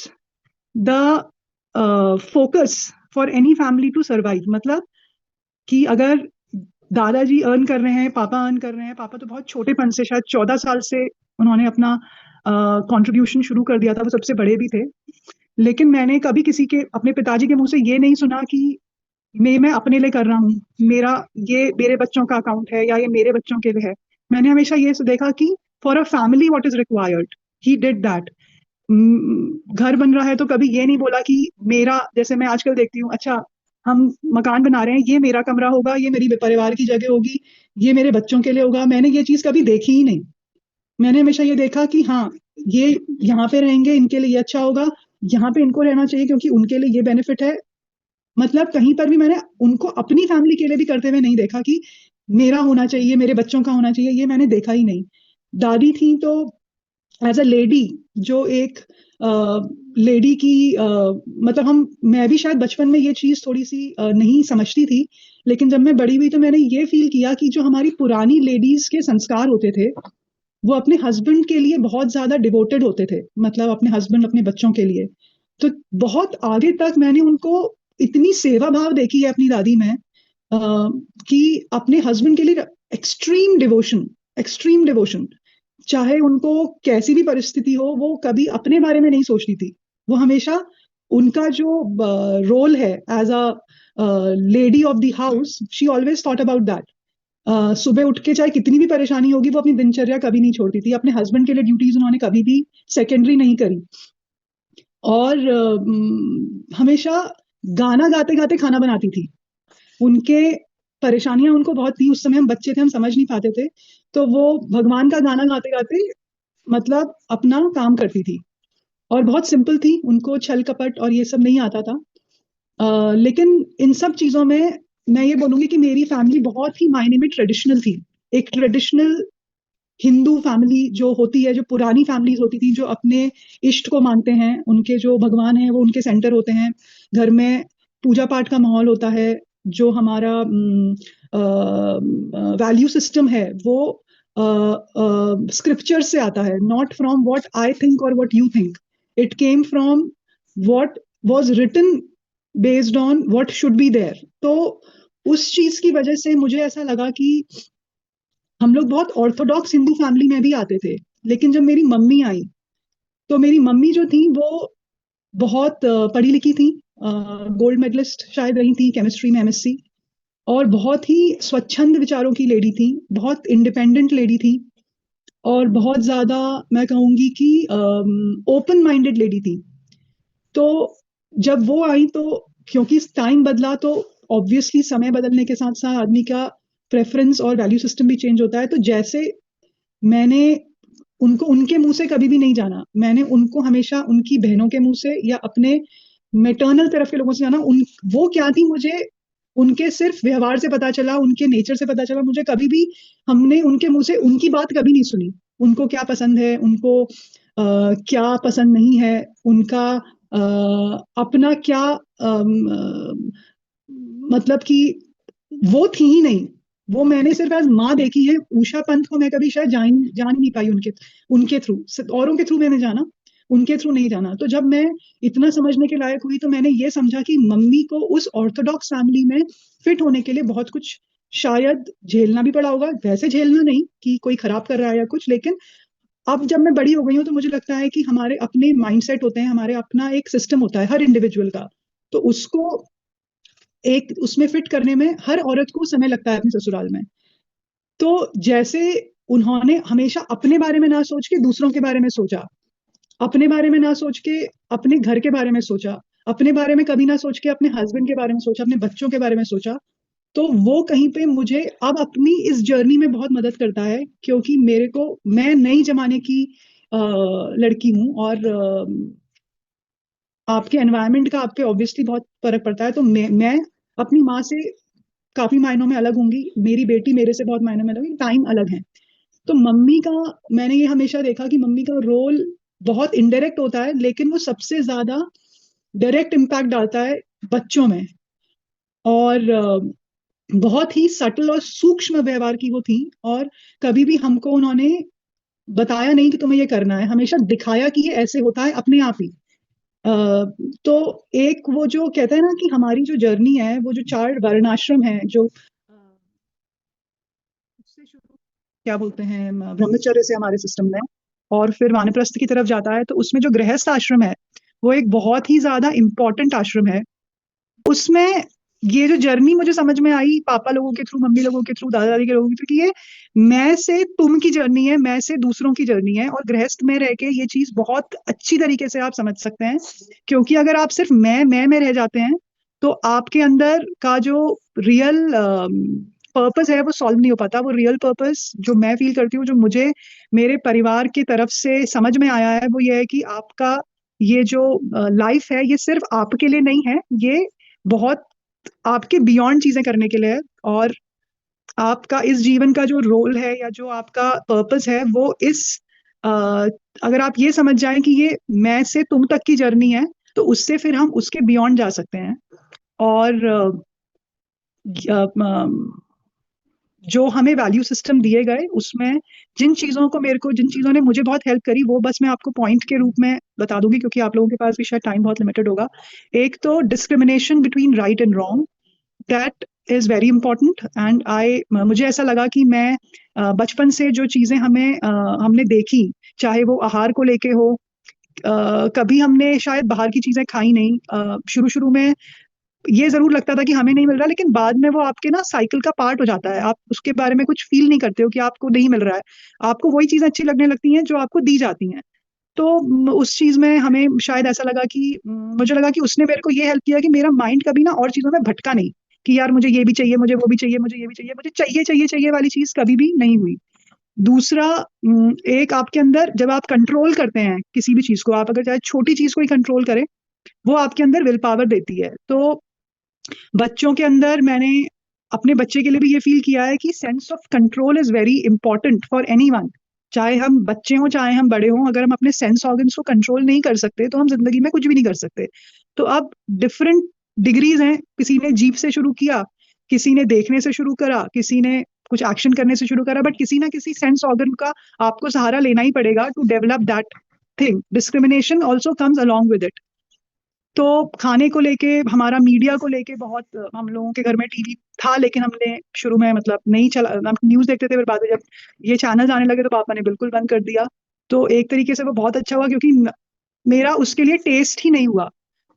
the focus for any family to survive. मतलब कि अगर दादाजी अर्न कर रहे हैं, पापा अर्न कर रहे हैं, पापा तो बहुत छोटेपन से, शायद 14 साल से उन्होंने अपना कंट्रीब्यूशन शुरू कर दिया था, वो सबसे बड़े भी थे। लेकिन मैंने कभी किसी के, अपने पिताजी के मुंह से ये नहीं सुना कि मैं अपने लिए कर रहा हूँ, मेरा ये मेरे बच्चों का अकाउंट है या ये मेरे बच्चों के लिए है। मैंने हमेशा ये देखा कि for a family what is required, he did that. घर बन रहा है तो कभी ये नहीं बोला कि मेरा, जैसे मैं आजकल देखती हूँ, अच्छा हम मकान बना रहे हैं, ये मेरा कमरा होगा, ये मेरी परिवार की जगह होगी, ये मेरे बच्चों के लिए होगा, मैंने ये चीज कभी देखी ही नहीं। मैंने हमेशा ये देखा कि हाँ, ये यहाँ पे रहेंगे, इनके लिए ये अच्छा होगा, यहाँ पे इनको रहना चाहिए क्योंकि उनके लिए ये बेनिफिट है। मतलब कहीं पर भी मैंने उनको अपनी फैमिली के लिए भी करते हुए नहीं देखा कि मेरा होना चाहिए, मेरे बच्चों का होना चाहिए, ये मैंने देखा ही नहीं। दादी थी तो एज अ लेडी, जो एक लेडी की मतलब मैं भी शायद बचपन में ये चीज थोड़ी सी नहीं समझती थी, लेकिन जब मैं बड़ी हुई तो मैंने ये फील किया कि जो हमारी पुरानी लेडीज के संस्कार होते थे, वो अपने हस्बैंड के लिए बहुत ज्यादा डिवोटेड होते थे, मतलब अपने हस्बैंड अपने बच्चों के लिए। तो बहुत आगे तक मैंने उनको इतनी सेवा भाव देखी है अपनी दादी में, कि अपने हस्बैंड के लिए एक्सट्रीम डिवोशन, एक्सट्रीम डिवोशन। चाहे उनको कैसी भी परिस्थिति हो, वो कभी अपने बारे में नहीं सोचती थी। वो हमेशा उनका जो रोल है as a lady of the house, she always thought about that. सुबह उठ के चाहे कितनी भी परेशानी होगी, वो अपनी दिनचर्या कभी नहीं छोड़ती थी। अपने हस्बैंड के लिए ड्यूटीज उन्होंने कभी भी सेकेंडरी नहीं करी। और हमेशा गाना गाते गाते खाना बनाती थी। उनके परेशानियां उनको बहुत थी, उस समय हम बच्चे थे, हम समझ नहीं पाते थे, तो वो भगवान का गाना गाते गाते मतलब अपना काम करती थी। और बहुत सिंपल थी, उनको छल कपट और ये सब नहीं आता था। लेकिन इन सब चीजों में मैं ये बोलूंगी कि मेरी फैमिली बहुत ही मायने में ट्रेडिशनल थी। एक ट्रेडिशनल हिंदू फैमिली जो होती है, जो पुरानी फैमिलीज होती थी, जो अपने इष्ट को मानते हैं, उनके जो भगवान है वो उनके सेंटर होते हैं, घर में पूजा पाठ का माहौल होता है, जो हमारा वैल्यू सिस्टम है वो स्क्रिप्चर से आता है, not from what I think और what you think. It came from what was written based on what should be there. तो उस चीज की वजह से मुझे ऐसा लगा कि हम लोग बहुत ऑर्थोडॉक्स हिंदू फैमिली में भी आते थे। लेकिन जब मेरी मम्मी आई, तो मेरी मम्मी जो थी वो बहुत पढ़ी लिखी थी, गोल्ड मेडलिस्ट शायद रही थी केमिस्ट्री में, एमएससी। और बहुत ही स्वच्छंद विचारों की लेडी थी, बहुत इंडिपेंडेंट लेडी थी, और बहुत ज्यादा मैं कहूंगी कि ओपन माइंडेड लेडी थी। तो जब वो आई, तो क्योंकि टाइम बदला, तो ऑब्वियसली समय बदलने के साथ साथ आदमी का प्रेफरेंस और वैल्यू सिस्टम भी चेंज होता है। तो जैसे मैंने उनको उनके मुंह से कभी भी नहीं जाना, मैंने उनको हमेशा उनकी बहनों के मुंह से या अपने मेटर्नल तरफ के लोगों से जाना। उन वो क्या थी, मुझे उनके सिर्फ व्यवहार से पता चला, उनके नेचर से पता चला। मुझे कभी भी हमने उनके मुंह से उनकी बात कभी नहीं सुनी, उनको क्या पसंद है, उनको क्या पसंद नहीं है, उनका अपना क्या मतलब कि वो थी ही नहीं। वो मैंने सिर्फ एज माँ देखी है। उषा पंत को मैं कभी शायद जान ही नहीं पाई उनके उनके थ्रू। औरों के थ्रू मैंने जाना, उनके थ्रू नहीं जाना। तो जब मैं इतना समझने के लायक हुई, तो मैंने ये समझा कि मम्मी को उस ऑर्थोडॉक्स फैमिली में फिट होने के लिए बहुत कुछ शायद झेलना भी पड़ा होगा। वैसे झेलना नहीं कि कोई खराब कर रहा है या कुछ, लेकिन अब जब मैं बड़ी हो गई हूँ तो मुझे लगता है कि हमारे अपने माइंडसेट होते हैं, हमारे अपना एक सिस्टम होता है हर इंडिविजुअल का। तो उसको एक उसमें फिट करने में हर औरत को समय लगता है अपने ससुराल में। तो जैसे उन्होंने हमेशा अपने बारे में ना सोच के दूसरों के बारे में सोचा, अपने बारे में ना सोच के अपने घर के बारे में सोचा, अपने बारे में कभी ना सोच के अपने हस्बैंड के बारे में सोचा, अपने बच्चों के बारे में सोचा, तो वो कहीं पे मुझे अब अपनी इस जर्नी में बहुत मदद करता है। क्योंकि मेरे को, मैं नई जमाने की लड़की हूँ, और आपके एनवायरनमेंट का आप पे ऑब्वियसली बहुत फर्क पड़ता है। तो मैं अपनी माँ से काफी मायनों में अलग होंगी, मेरी बेटी मेरे से बहुत मायनों में अलग है, टाइम अलग है। तो मम्मी का, मैंने ये हमेशा देखा कि मम्मी का रोल बहुत इनडायरेक्ट होता है, लेकिन वो सबसे ज्यादा डायरेक्ट इम्पैक्ट डालता है बच्चों में। और बहुत ही सटल और सूक्ष्म व्यवहार की वो थी। और कभी भी हमको उन्होंने बताया नहीं कि तुम्हें ये करना है, हमेशा दिखाया कि ये ऐसे होता है अपने आप ही। तो एक वो जो कहते हैं ना कि हमारी जो जर्नी है, वो जो 4 वर्णाश्रम है, जो उससे शुरू, क्या बोलते हैं, ब्रह्मचर्य से हमारे सिस्टम में, और फिर वानप्रस्थ की तरफ जाता है। तो उसमें जो गृहस्थ आश्रम है, वो एक बहुत ही ज्यादा इंपॉर्टेंट आश्रम है। उसमें ये जो जर्नी मुझे समझ में आई पापा लोगों के थ्रू, मम्मी लोगों के थ्रू, दादा दादी के लोगों के थ्रू, कि ये मैं से तुम की जर्नी है, मैं से दूसरों की जर्नी है। और गृहस्थ में रह के ये चीज बहुत अच्छी तरीके से आप समझ सकते हैं। क्योंकि अगर आप सिर्फ मैं में रह जाते हैं, तो आपके अंदर का जो रियल पर्पस है वो सॉल्व नहीं हो पाता। वो रियल पर्पस जो मैं फील करती हूँ, जो मुझे मेरे परिवार की तरफ से समझ में आया है, वो ये है कि आपका ये जो लाइफ है ये सिर्फ आपके लिए नहीं है, ये बहुत आपके बियॉन्ड चीजें करने के लिए है। और आपका इस जीवन का जो रोल है या जो आपका पर्पस है वो अ, अगर आप ये समझ जाएं कि ये मैं से तुम तक की जर्नी है, तो उससे फिर हम उसके बियॉन्ड जा सकते हैं। और जो हमें वैल्यू सिस्टम दिए गए उसमें जिन चीजों ने मुझे बहुत हेल्प करी, वो बस मैं आपको पॉइंट के रूप में बता दूंगी, क्योंकि आप लोगों के पास भी शायद टाइम बहुत लिमिटेड होगा। एक तो discrimination between right and wrong, that is very important. And मुझे ऐसा लगा कि मैं बचपन से जो चीजें हमने देखी, चाहे वो आहार को लेके हो, कभी हमने शायद बाहर की चीजें खाई नहीं। शुरू शुरू में ये जरूर लगता था कि हमें नहीं मिल रहा, लेकिन बाद में वो आपके ना साइकिल का पार्ट हो जाता है। आप उसके बारे में कुछ फील नहीं करते हो कि आपको नहीं मिल रहा है, आपको वही चीजें अच्छी लगने लगती हैं जो आपको दी जाती हैं। तो उस चीज में हमें शायद ऐसा लगा कि मुझे लगा कि उसने मेरे को ये हेल्प किया कि मेरा माइंड कभी ना और चीजों में भटका नहीं, कि यार मुझे ये भी चाहिए, मुझे वो भी चाहिए, मुझे ये भी चाहिए, मुझे चाहिए चाहिए चाहिए वाली चीज कभी भी नहीं हुई। दूसरा, एक आपके अंदर जब आप कंट्रोल करते हैं किसी भी चीज को, आप अगर चाहे छोटी चीज को ही कंट्रोल करें, वो आपके अंदर विल पावर देती है। तो बच्चों के अंदर मैंने अपने बच्चे के लिए भी ये फील किया है कि sense of control is very important for anyone. चाहे हम बच्चे हों चाहे हम बड़े हों, अगर हम अपने सेंस ऑर्गन्स को कंट्रोल नहीं कर सकते तो हम जिंदगी में कुछ भी नहीं कर सकते। तो अब डिफरेंट डिग्रीज हैं, किसी ने जीभ से शुरू किया, किसी ने देखने से शुरू करा, किसी ने कुछ एक्शन करने से शुरू करा, बट किसी ना किसी सेंस ऑर्गन का आपको सहारा लेना ही पड़ेगा to develop that thing. Discrimination also comes along with it. तो खाने को लेके, हमारा मीडिया को लेके बहुत, हम लोगों के घर में टीवी था लेकिन हमने शुरू में मतलब नहीं चला, हम न्यूज देखते थे, फिर बाद में जब ये चैनल्स आने लगे तो पापा ने बिल्कुल बंद कर दिया। तो एक तरीके से वो बहुत अच्छा हुआ, क्योंकि मेरा उसके लिए टेस्ट ही नहीं हुआ,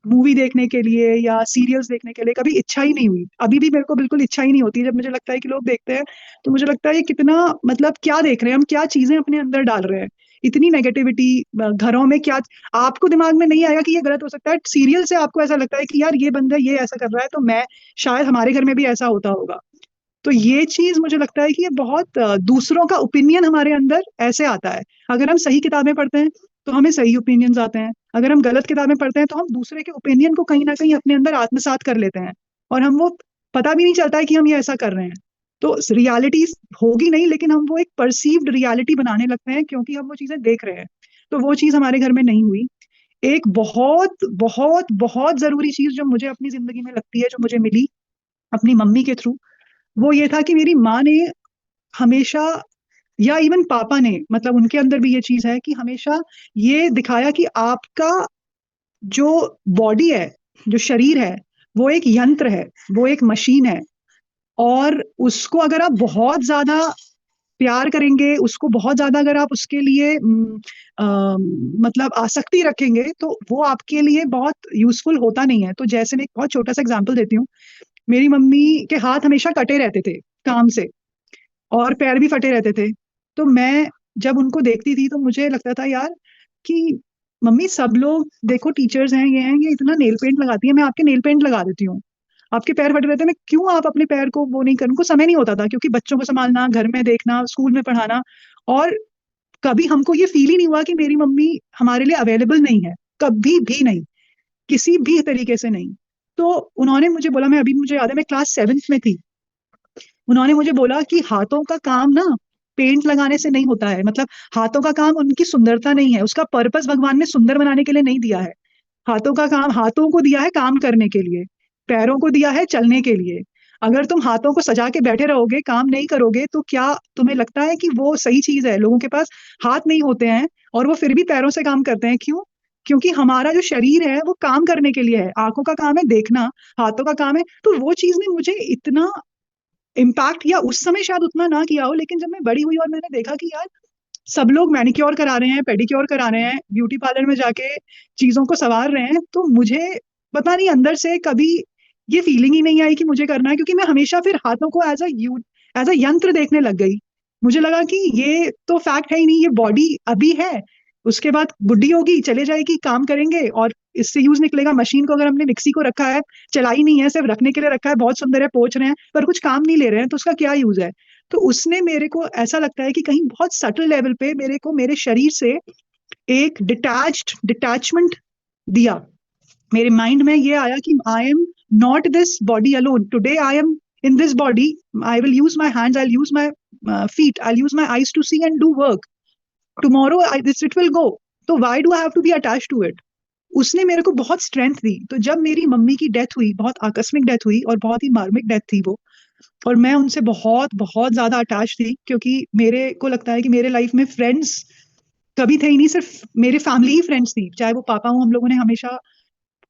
मूवी देखने के लिए या सीरियल्स देखने के लिए कभी इच्छा ही नहीं हुई। अभी भी मेरे को बिल्कुल इच्छा ही नहीं होती। जब मुझे लगता है कि लोग देखते हैं तो मुझे लगता है ये कितना, मतलब क्या देख रहे हैं हम, क्या चीजें अपने अंदर डाल रहे हैं, इतनी नेगेटिविटी घरों में। क्या आपको दिमाग में नहीं आएगा कि ये गलत हो सकता है? सीरियल से आपको ऐसा लगता है कि यार ये बंदा ये ऐसा कर रहा है, तो मैं शायद हमारे घर में भी ऐसा होता होगा। तो ये चीज मुझे लगता है कि ये बहुत दूसरों का ओपिनियन हमारे अंदर ऐसे आता है। अगर हम सही किताबें पढ़ते हैं तो हमें सही ओपिनियंस आते हैं, अगर हम गलत किताबें पढ़ते हैं तो हम दूसरे के ओपिनियन को कहीं ना कहीं अपने अंदर आत्मसात कर लेते हैं, और हम वो पता भी नहीं चलता है कि हम ये ऐसा कर रहे हैं। तो रियलिटी होगी नहीं, लेकिन हम वो एक परसीव्ड रियलिटी बनाने लगते हैं क्योंकि हम वो चीजें देख रहे हैं। तो वो चीज हमारे घर में नहीं हुई। एक बहुत बहुत बहुत जरूरी चीज जो मुझे अपनी जिंदगी में लगती है, जो मुझे मिली अपनी मम्मी के थ्रू, वो ये था कि मेरी माँ ने हमेशा, या इवन पापा ने, मतलब उनके अंदर भी ये चीज है कि हमेशा ये दिखाया कि आपका जो बॉडी है, जो शरीर है, वो एक यंत्र है, वो एक मशीन है। और उसको अगर आप बहुत ज्यादा प्यार करेंगे, उसको बहुत ज्यादा अगर आप उसके लिए मतलब आसक्ति रखेंगे, तो वो आपके लिए बहुत यूजफुल होता नहीं है। तो जैसे मैं एक बहुत छोटा सा एग्जांपल देती हूँ। मेरी मम्मी के हाथ हमेशा कटे रहते थे काम से, और पैर भी फटे रहते थे। तो मैं जब उनको देखती थी तो मुझे लगता था यार कि मम्मी, सब लोग देखो टीचर्स हैं, ये इतना नेल पेंट लगाती है, मैं आपके नेल पेंट लगा देती हूँ, आपके पैर फटे रहते हैं, मैं क्यों आप अपने पैर को वो नहीं कर। उनको समय नहीं होता था, क्योंकि बच्चों को संभालना, घर में देखना, स्कूल में पढ़ाना। और कभी हमको ये फील ही नहीं हुआ कि मेरी मम्मी हमारे लिए अवेलेबल नहीं है, कभी भी नहीं, किसी भी तरीके से नहीं। तो उन्होंने मुझे बोला, मैं अभी मुझे याद है मैं क्लास 7th में थी, उन्होंने मुझे बोला कि हाथों का काम ना पेंट लगाने से नहीं होता है। मतलब हाथों का काम उनकी सुंदरता नहीं है, उसका पर्पस भगवान ने सुंदर बनाने के लिए नहीं दिया है। हाथों का काम हाथों को दिया है काम करने के लिए, पैरों को दिया है चलने के लिए। अगर तुम हाथों को सजा के बैठे रहोगे, काम नहीं करोगे, तो क्या तुम्हें लगता है कि वो सही चीज है? लोगों के पास हाथ नहीं होते हैं और वो फिर भी पैरों से काम करते हैं, क्यों? क्योंकि हमारा जो शरीर है वो काम करने के लिए है। आंखों का काम है देखना, हाथों का काम है। तो वो चीज ने मुझे इतना इम्पैक्ट, या उस समय शायद उतना ना किया हो, लेकिन जब मैं बड़ी हुई और मैंने देखा कि यार सब लोग मैनिक्योर करा रहे हैं, पेडिक्योर करा रहे हैं, ब्यूटी पार्लर में जाके चीजों को संवार रहे हैं, तो मुझे पता नहीं अंदर से कभी ये फीलिंग ही नहीं आई कि मुझे करना है। क्योंकि मैं हमेशा फिर हाथों को एज अ यंत्र देखने लग गई। मुझे लगा कि ये तो फैक्ट है ही नहीं, ये बॉडी अभी है, उसके बाद बुढ़ी होगी, चले जाएगी, काम करेंगे और इससे यूज निकलेगा। मशीन को अगर हमने मिक्सी को रखा है, चलाई नहीं है, सिर्फ रखने के लिए रखा है, बहुत सुंदर है, पोंछ रहे हैं, पर कुछ काम नहीं ले रहे हैं, तो उसका क्या यूज है? तो उसने मेरे को ऐसा लगता है कि कहीं बहुत सटल लेवल पे मेरे को मेरे शरीर से एक डिटैचमेंट दिया। मेरे माइंड में ये आया कि I am not this body alone, today I am in this body, I will use my hands, I will use my feet, I'll use my eyes to see and do work. Tomorrow it will go. तो why do I have to be attached to it? उसने मेरे को बहुत strength दी। तो जब मेरी mummy की death हुई, बहुत आकस्मिक डेथ हुई और बहुत ही मार्मिक डेथ थी वो, और मैं उनसे बहुत बहुत ज्यादा अटैच थी, क्योंकि मेरे को लगता है कि मेरे लाइफ में फ्रेंड्स कभी थे ही नहीं, सिर्फ मेरे फैमिली ही फ्रेंड्स थी। चाहे वो पापा हूँ, हम लोगों ने हमेशा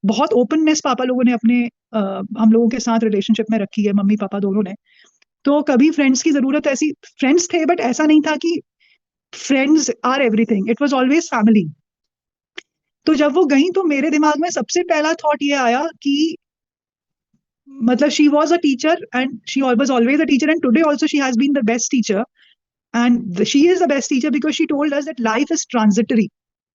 बहुत ओपननेस पापा लोगों ने अपने हम लोगों के साथ रिलेशनशिप में रखी है, मम्मी पापा दोनों ने। तो कभी फ्रेंड्स की जरूरत ऐसी, फ्रेंड्स थे बट ऐसा नहीं था कि friends are everything, it was always family. तो जब वो गई तो मेरे दिमाग में सबसे पहला थॉट ये आया कि मतलब she was a teacher and she was always a teacher and today also she has been the best teacher and she is the best teacher because she told us that life is transitory,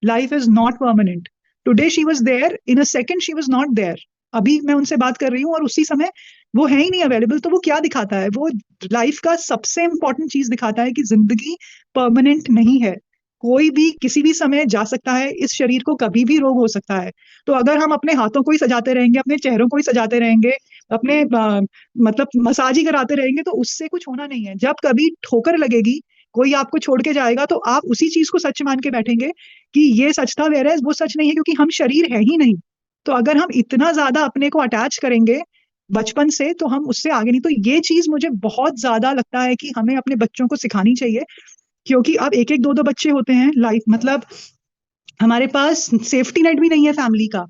life is not permanent. Today she was there, in a second she was not there. अभी मैं उनसे बात कर रही हूँ और उसी समय वो है ही नहीं अवेलेबल। तो वो क्या दिखाता है? वो लाइफ का सबसे इंपॉर्टेंट चीज दिखाता है कि जिंदगी परमानेंट नहीं है, कोई भी किसी भी समय जा सकता है, इस शरीर को कभी भी रोग हो सकता है। तो अगर हम अपने हाथों को ही सजाते रहेंगे, अपने चेहरों को ही सजाते रहेंगे, अपने मतलब मसाज ही कराते रहेंगे, तो उससे कुछ होना नहीं है। जब कभी ठोकर लगेगी, कोई आपको छोड़ के जाएगा, तो आप उसी चीज को सच मान के बैठेंगे कि ये सच था, वेयर वो सच नहीं है, क्योंकि हम शरीर है ही नहीं। तो अगर हम इतना ज्यादा अपने को अटैच करेंगे बचपन से, तो हम उससे आगे नहीं। तो ये चीज मुझे बहुत ज्यादा लगता है कि हमें अपने बच्चों को सिखानी चाहिए, क्योंकि अब एक एक दो दो बच्चे होते हैं लाइफ, मतलब हमारे पास सेफ्टी नेट भी नहीं है फैमिली का।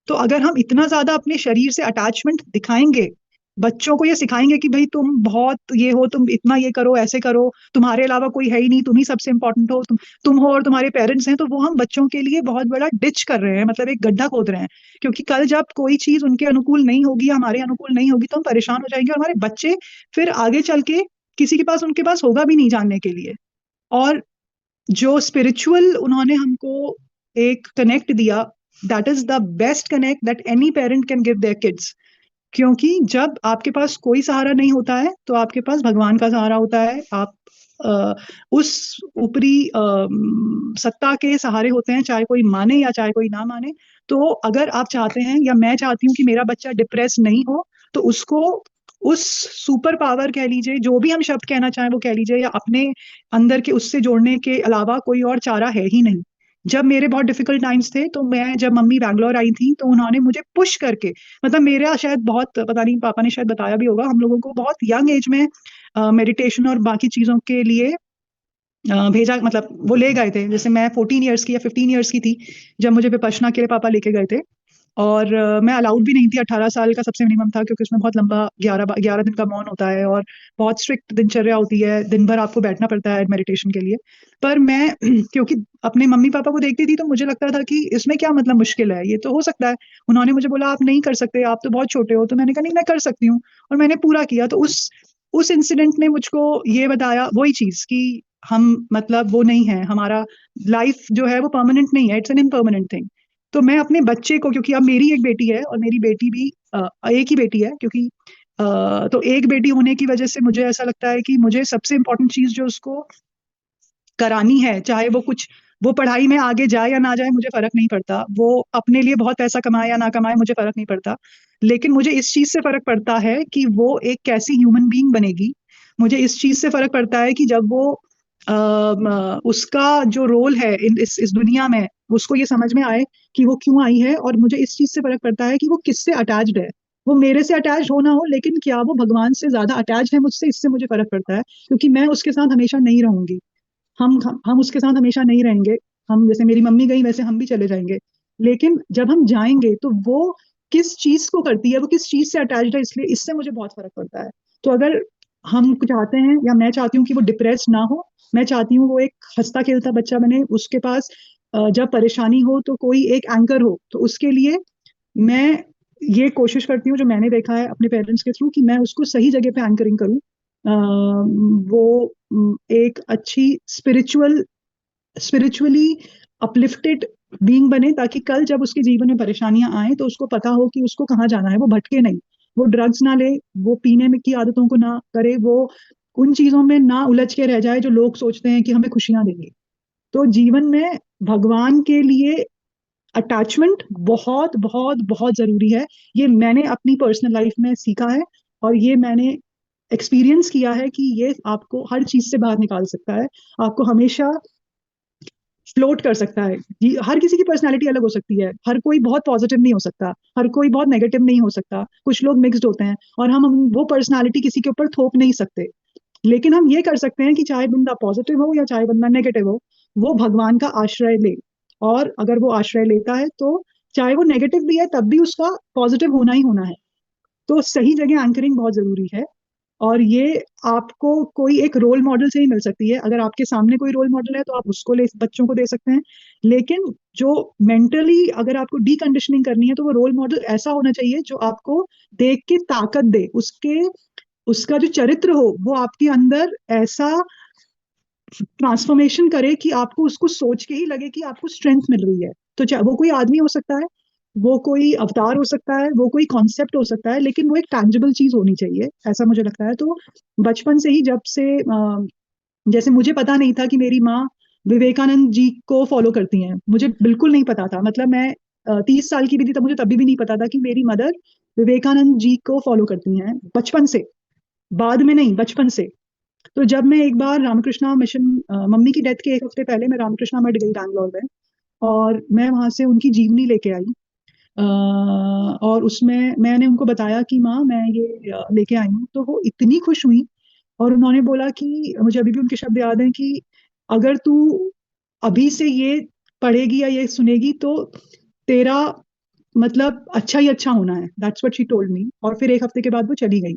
तो अगर हम इतना ज्यादा अपने शरीर से अटैचमेंट दिखाएंगे, बच्चों को ये सिखाएंगे कि भाई तुम बहुत ये हो, तुम इतना ये करो, ऐसे करो, तुम्हारे अलावा कोई है ही नहीं, तुम ही सबसे इंपॉर्टेंट हो, तुम हो और तुम्हारे पेरेंट्स हैं, तो वो हम बच्चों के लिए बहुत बड़ा डिच कर रहे हैं, मतलब एक गड्ढा खोद रहे हैं। क्योंकि कल जब कोई चीज उनके अनुकूल नहीं होगी या हमारे अनुकूल नहीं होगी, तो हम परेशान हो जाएंगे और हमारे बच्चे फिर आगे चल के किसी के पास उनके पास होगा भी नहीं जानने के लिए। और जो स्पिरिचुअल उन्होंने हमको एक कनेक्ट दिया, that is the best connect that any parent can give their kids. क्योंकि जब आपके पास कोई सहारा नहीं होता है, तो आपके पास भगवान का सहारा होता है। आप उस ऊपरी सत्ता के सहारे होते हैं, चाहे कोई माने या चाहे कोई ना माने। तो अगर आप चाहते हैं, या मैं चाहती हूँ कि मेरा बच्चा डिप्रेस नहीं हो, तो उसको उस सुपर पावर कह लीजिए, जो भी हम शब्द कहना चाहें वो कह लीजिए, या अपने अंदर के उससे जोड़ने के अलावा कोई और चारा है ही नहीं। जब मेरे बहुत डिफिकल्ट टाइम्स थे, तो मैं जब मम्मी बैंगलोर आई थी, तो उन्होंने मुझे पुश करके, मतलब मेरा शायद बहुत पता नहीं, पापा ने शायद बताया भी होगा, हम लोगों को बहुत यंग एज में मेडिटेशन और बाकी चीजों के लिए भेजा, मतलब वो ले गए थे। जैसे मैं 14 ईयर्स की या 15 ईयर्स की थी जब मुझे विपश्यना के लिए पापा लेके गए थे। और मैं अलाउड भी नहीं थी, 18 साल का सबसे मिनिमम था, क्योंकि उसमें बहुत लंबा 11 दिन का मौन होता है और बहुत स्ट्रिक्ट दिनचर्या होती है, दिन भर आपको बैठना पड़ता है मेडिटेशन के लिए। पर मैं क्योंकि अपने मम्मी पापा को देखती थी, तो मुझे लगता था कि इसमें क्या मतलब मुश्किल है, ये तो हो सकता है। उन्होंने मुझे बोला आप नहीं कर सकते, आप तो बहुत छोटे हो। तो मैंने कहा नहीं, मैं कर सकती हूँ, और मैंने पूरा किया। तो उस इंसिडेंट ने मुझको ये बताया वही चीज कि हम मतलब वो नहीं है, हमारा लाइफ जो है वो परमानेंट नहीं है, इट्स एन इम्परमानेंट थिंग। तो मैं अपने बच्चे को, क्योंकि अब मेरी एक बेटी है और मेरी बेटी भी एक ही बेटी है, क्योंकि तो एक बेटी होने की वजह से मुझे ऐसा लगता है कि मुझे सबसे इंपॉर्टेंट चीज जो उसको करानी है, चाहे वो कुछ, वो पढ़ाई में आगे जाए या ना जाए मुझे फर्क नहीं पड़ता, वो अपने लिए बहुत पैसा कमाए या ना कमाए मुझे फर्क नहीं पड़ता, लेकिन मुझे इस चीज से फर्क पड़ता है कि वो एक कैसी ह्यूमन बीइंग बनेगी। मुझे इस चीज से फर्क पड़ता है कि जब वो उसका जो रोल है इस दुनिया में, उसको ये समझ में आए कि वो क्यों आई है। और मुझे इस चीज से फर्क पड़ता है कि वो किससे अटैच्ड है। वो मेरे से अटैच हो ना हो, लेकिन क्या वो भगवान से ज्यादा अटैच है मुझसे, इससे मुझे फर्क पड़ता है। क्योंकि मैं उसके साथ हमेशा नहीं रहूंगी, हम उसके साथ हमेशा नहीं रहेंगे। हम जैसे मेरी मम्मी गई, वैसे हम भी चले जाएंगे। लेकिन जब हम जाएंगे, तो वो किस चीज को करती है, वो किस चीज से अटैच्ड है, इसलिए इससे मुझे बहुत फर्क पड़ता है। तो अगर हम चाहते हैं, या मैं चाहती हूँ कि वो डिप्रेस ना हो, मैं चाहती हूँ वो एक हंसता खेलता बच्चा बने, उसके पास जब परेशानी हो तो कोई एक एंकर हो। तो उसके लिए मैं ये कोशिश करती हूँ, जो मैंने देखा है अपने पेरेंट्स के थ्रू, कि मैं उसको सही जगह पे एंकरिंग करूँ। वो एक अच्छी स्पिरिचुअली अपलिफ्टेड बीइंग बने, ताकि कल जब उसके जीवन में परेशानियां आए तो उसको पता हो कि उसको कहाँ जाना है, वो भटके नहीं, वो ड्रग्स ना ले, वो पीने में की आदतों को ना करे, वो उन चीजों में ना उलझ के रह जाए जो लोग सोचते हैं कि हमें खुशियां देंगे। तो जीवन में भगवान के लिए अटैचमेंट बहुत बहुत बहुत जरूरी है। ये मैंने अपनी पर्सनल लाइफ में सीखा है, और ये मैंने एक्सपीरियंस किया है कि ये आपको हर चीज से बाहर निकाल सकता है, आपको हमेशा फ्लोट कर सकता है। हर किसी की पर्सनालिटी अलग हो सकती है, हर कोई बहुत पॉजिटिव नहीं हो सकता, हर कोई बहुत नेगेटिव नहीं हो सकता, कुछ लोग मिक्स्ड होते हैं, और हम वो पर्सनालिटी किसी के ऊपर थोप नहीं सकते। लेकिन हम ये कर सकते हैं कि चाहे बंदा पॉजिटिव हो या चाहे बंदा नेगेटिव हो, वो भगवान का आश्रय ले। और अगर वो आश्रय लेता है तो चाहे वो नेगेटिव भी है तब भी उसका पॉजिटिव होना ही होना है। तो सही जगह एंकरिंग बहुत जरूरी है, और ये आपको कोई एक रोल मॉडल से ही मिल सकती है। अगर आपके सामने कोई रोल मॉडल है तो आप उसको ले बच्चों को दे सकते हैं, लेकिन जो मेंटली अगर आपको डीकंडीशनिंग करनी है तो वो रोल मॉडल ऐसा होना चाहिए जो आपको देख के ताकत दे, उसके उसका जो चरित्र हो वो आपके अंदर ऐसा ट्रांसफॉर्मेशन करे कि आपको उसको सोच के ही लगे कि आपको स्ट्रेंथ मिल रही है। तो चाहे वो कोई आदमी हो सकता है, वो कोई अवतार हो सकता है, वो कोई कॉन्सेप्ट हो सकता है, लेकिन वो एक टैंजिबल चीज होनी चाहिए, ऐसा मुझे लगता है। तो बचपन से ही जब से जैसे मुझे पता नहीं था कि मेरी माँ विवेकानंद जी को फॉलो करती हैं, मुझे बिल्कुल नहीं पता था। मतलब मैं 30 साल की भी थी तब मुझे तभी भी नहीं पता था कि मेरी मदर विवेकानंद जी को फॉलो करती हैं, बचपन से, बाद में नहीं, बचपन से। तो जब मैं एक बार रामकृष्णा मिशन, मम्मी की डेथ के एक हफ्ते पहले मैं रामकृष्णा मठ गई बैंगलोर में, और मैं वहां से उनकी जीवनी लेके आई। और उसमें मैंने उनको बताया कि माँ मैं ये लेके आई हूँ, तो वो इतनी खुश हुई। और उन्होंने बोला कि मुझे अभी भी उनके शब्द याद हैं कि अगर तू अभी से ये पढ़ेगी या ये सुनेगी तो तेरा मतलब अच्छा ही अच्छा होना है। That's what she told me. और फिर एक हफ्ते के बाद वो चली गई,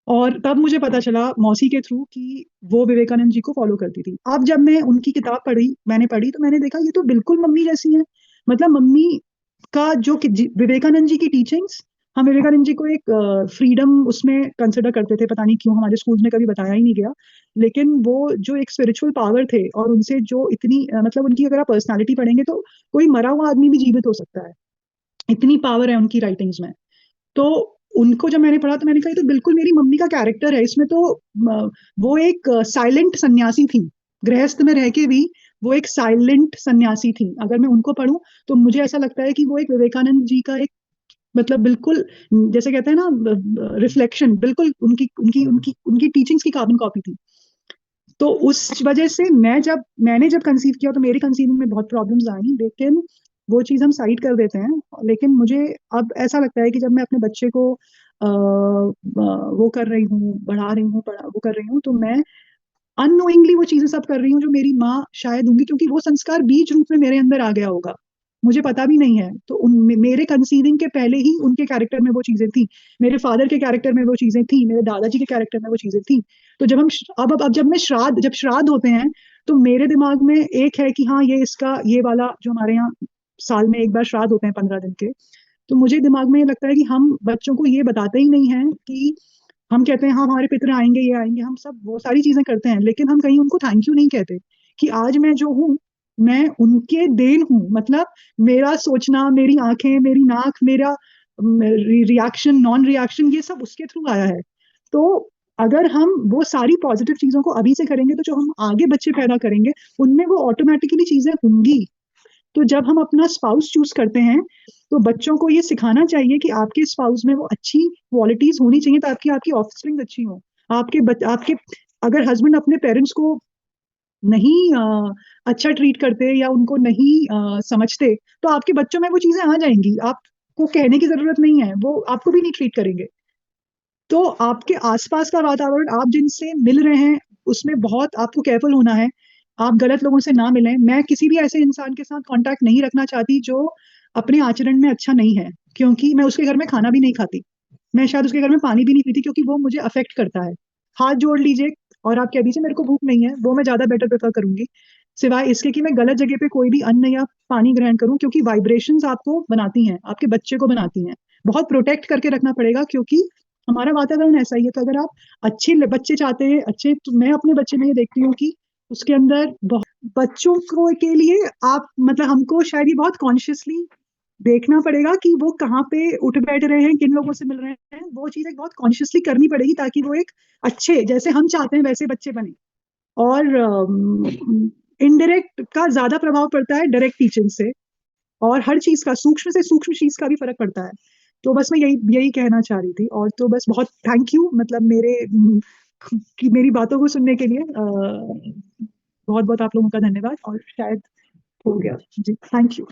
और तब मुझे पता चला मौसी के थ्रू कि वो विवेकानंद जी को फॉलो करती थी। अब जब मैं उनकी किताब मैंने पढ़ी तो मैंने देखा ये तो बिल्कुल मम्मी जैसी है। मतलब मम्मी का जो विवेकानंद जी की टीचिंग्स, हम विवेकानंद जी को एक फ्रीडम उसमें कंसिडर करते थे, पता नहीं क्यों, हमारे स्कूल में कभी बताया ही नहीं गया। लेकिन वो जो एक स्पिरिचुअल पावर थे, और उनसे जो इतनी मतलब उनकी अगर आप पर्सनालिटी पढ़ेंगे तो कोई मरा हुआ आदमी भी जीवित हो सकता है, इतनी पावर है उनकी राइटिंग्स में। तो उनको जब मैंने पढ़ा तो मैंने कहा ये तो बिल्कुल मेरी मम्मी का कैरेक्टर है इसमें। तो वो एक साइलेंट सन्यासी थी, गृहस्थ में रह के भी वो एक साइलेंट सन्यासी थी। अगर मैं उनको पढूं तो मुझे ऐसा लगता है कि वो एक विवेकानंद जी का एक मतलब बिल्कुल, जैसे कहते हैं ना, रिफ्लेक्शन, बिल्कुल उनकी उनकी उनकी उनकी टीचिंग्स की कार्बन कॉपी थी। तो उस वजह से मैंने जब कंसीव किया तो मेरी कंसीविंग में बहुत प्रॉब्लम्स आई, लेकिन वो चीज़ हम साइड कर देते हैं। लेकिन मुझे अब ऐसा लगता है कि जब मैं अपने बच्चे को वो कर रही हूँ, बढ़ा रही हूँ, वो कर रही हूँ, तो मैं अननोइंगली वो चीजें सब कर रही हूँ जो मेरी माँ शायद होंगी, क्योंकि वो संस्कार बीज रूप में मेरे अंदर आ गया होगा, मुझे पता भी नहीं है। तो मेरे कंसीविंग के पहले ही उनके कैरेक्टर में वो चीजें थी, मेरे फादर के कैरेक्टर में वो चीजें थी, मेरे दादाजी के कैरेक्टर में वो चीजें थी। तो जब हम अब जब मैं जब श्राद्ध होते हैं तो मेरे दिमाग में एक है कि हाँ ये इसका ये वाला जो हमारे यहाँ साल में एक बार श्राद्ध होते हैं 15 दिन के। तो मुझे दिमाग में ये लगता है कि हम बच्चों को ये बताते ही नहीं है कि हम कहते हैं हाँ हमारे पितर आएंगे, ये आएंगे, हम सब वो सारी चीजें करते हैं, लेकिन हम कहीं उनको थैंक यू नहीं कहते कि आज मैं जो हूँ मैं उनके देन हूँ। मतलब मेरा सोचना, मेरी आंखें, मेरी नाक, मेरा रिएक्शन, नॉन रिएक्शन, ये सब उसके थ्रू आया है। तो अगर हम वो सारी पॉजिटिव चीजों को अभी से करेंगे तो जो हम आगे बच्चे पैदा करेंगे उनमें वो ऑटोमेटिकली चीजें होंगी। तो जब हम अपना स्पाउस चूज करते हैं तो बच्चों को ये सिखाना चाहिए कि आपके स्पाउस में वो अच्छी क्वालिटीज होनी चाहिए ताकि आपकी ऑफस्प्रिंग अच्छी हो। आपके अगर हस्बैंड अपने पेरेंट्स को नहीं अच्छा ट्रीट करते या उनको नहीं समझते तो आपके बच्चों में वो चीजें आ जाएंगी, आपको कहने की जरूरत नहीं है, वो आपको भी नहीं ट्रीट करेंगे। तो आपके आसपास का वातावरण, आप जिनसे मिल रहे हैं, उसमें बहुत आपको केयरफुल होना है, आप गलत लोगों से ना मिलें। मैं किसी भी ऐसे इंसान के साथ कांटेक्ट नहीं रखना चाहती जो अपने आचरण में अच्छा नहीं है, क्योंकि मैं उसके घर में खाना भी नहीं खाती, मैं शायद उसके घर में पानी भी नहीं पीती, क्योंकि वो मुझे अफेक्ट करता है। हाथ जोड़ लीजिए और आप कह दीजिए मेरे को भूख नहीं है, वो मैं ज्यादा बेटर प्रेफर करूंगी, सिवाय इसके कि मैं गलत जगह पे कोई भी अन्न या पानी ग्रहण करूं, क्योंकि वाइब्रेशंस आपको बनाती हैं, आपके बच्चे को बनाती हैं। बहुत प्रोटेक्ट करके रखना पड़ेगा, क्योंकि हमारा वातावरण ऐसा ही है। तो अगर आप अच्छे बच्चे चाहते हैं, अच्छे, तो मैं अपने बच्चे में ये देखती हूँ कि उसके अंदर बहुत बच्चों को के लिए आप मतलब हमको शायद ये बहुत कॉन्शियसली देखना पड़ेगा कि वो कहाँ पे उठ बैठ रहे हैं, किन लोगों से मिल रहे हैं, वो चीज एक बहुत कॉन्शियसली करनी पड़ेगी ताकि वो एक अच्छे, जैसे हम चाहते हैं वैसे बच्चे बने। और इनडायरेक्ट का ज्यादा प्रभाव पड़ता है डायरेक्ट टीचिंग से, और हर चीज का सूक्ष्म से सूक्ष्म चीज का भी फर्क पड़ता है। तो बस मैं यही यही कहना चाह रही थी। और तो बस बहुत थैंक यू, मतलब मेरी बातों को सुनने के लिए बहुत बहुत आप लोगों का धन्यवाद। और शायद हो गया जी, थैंक यू।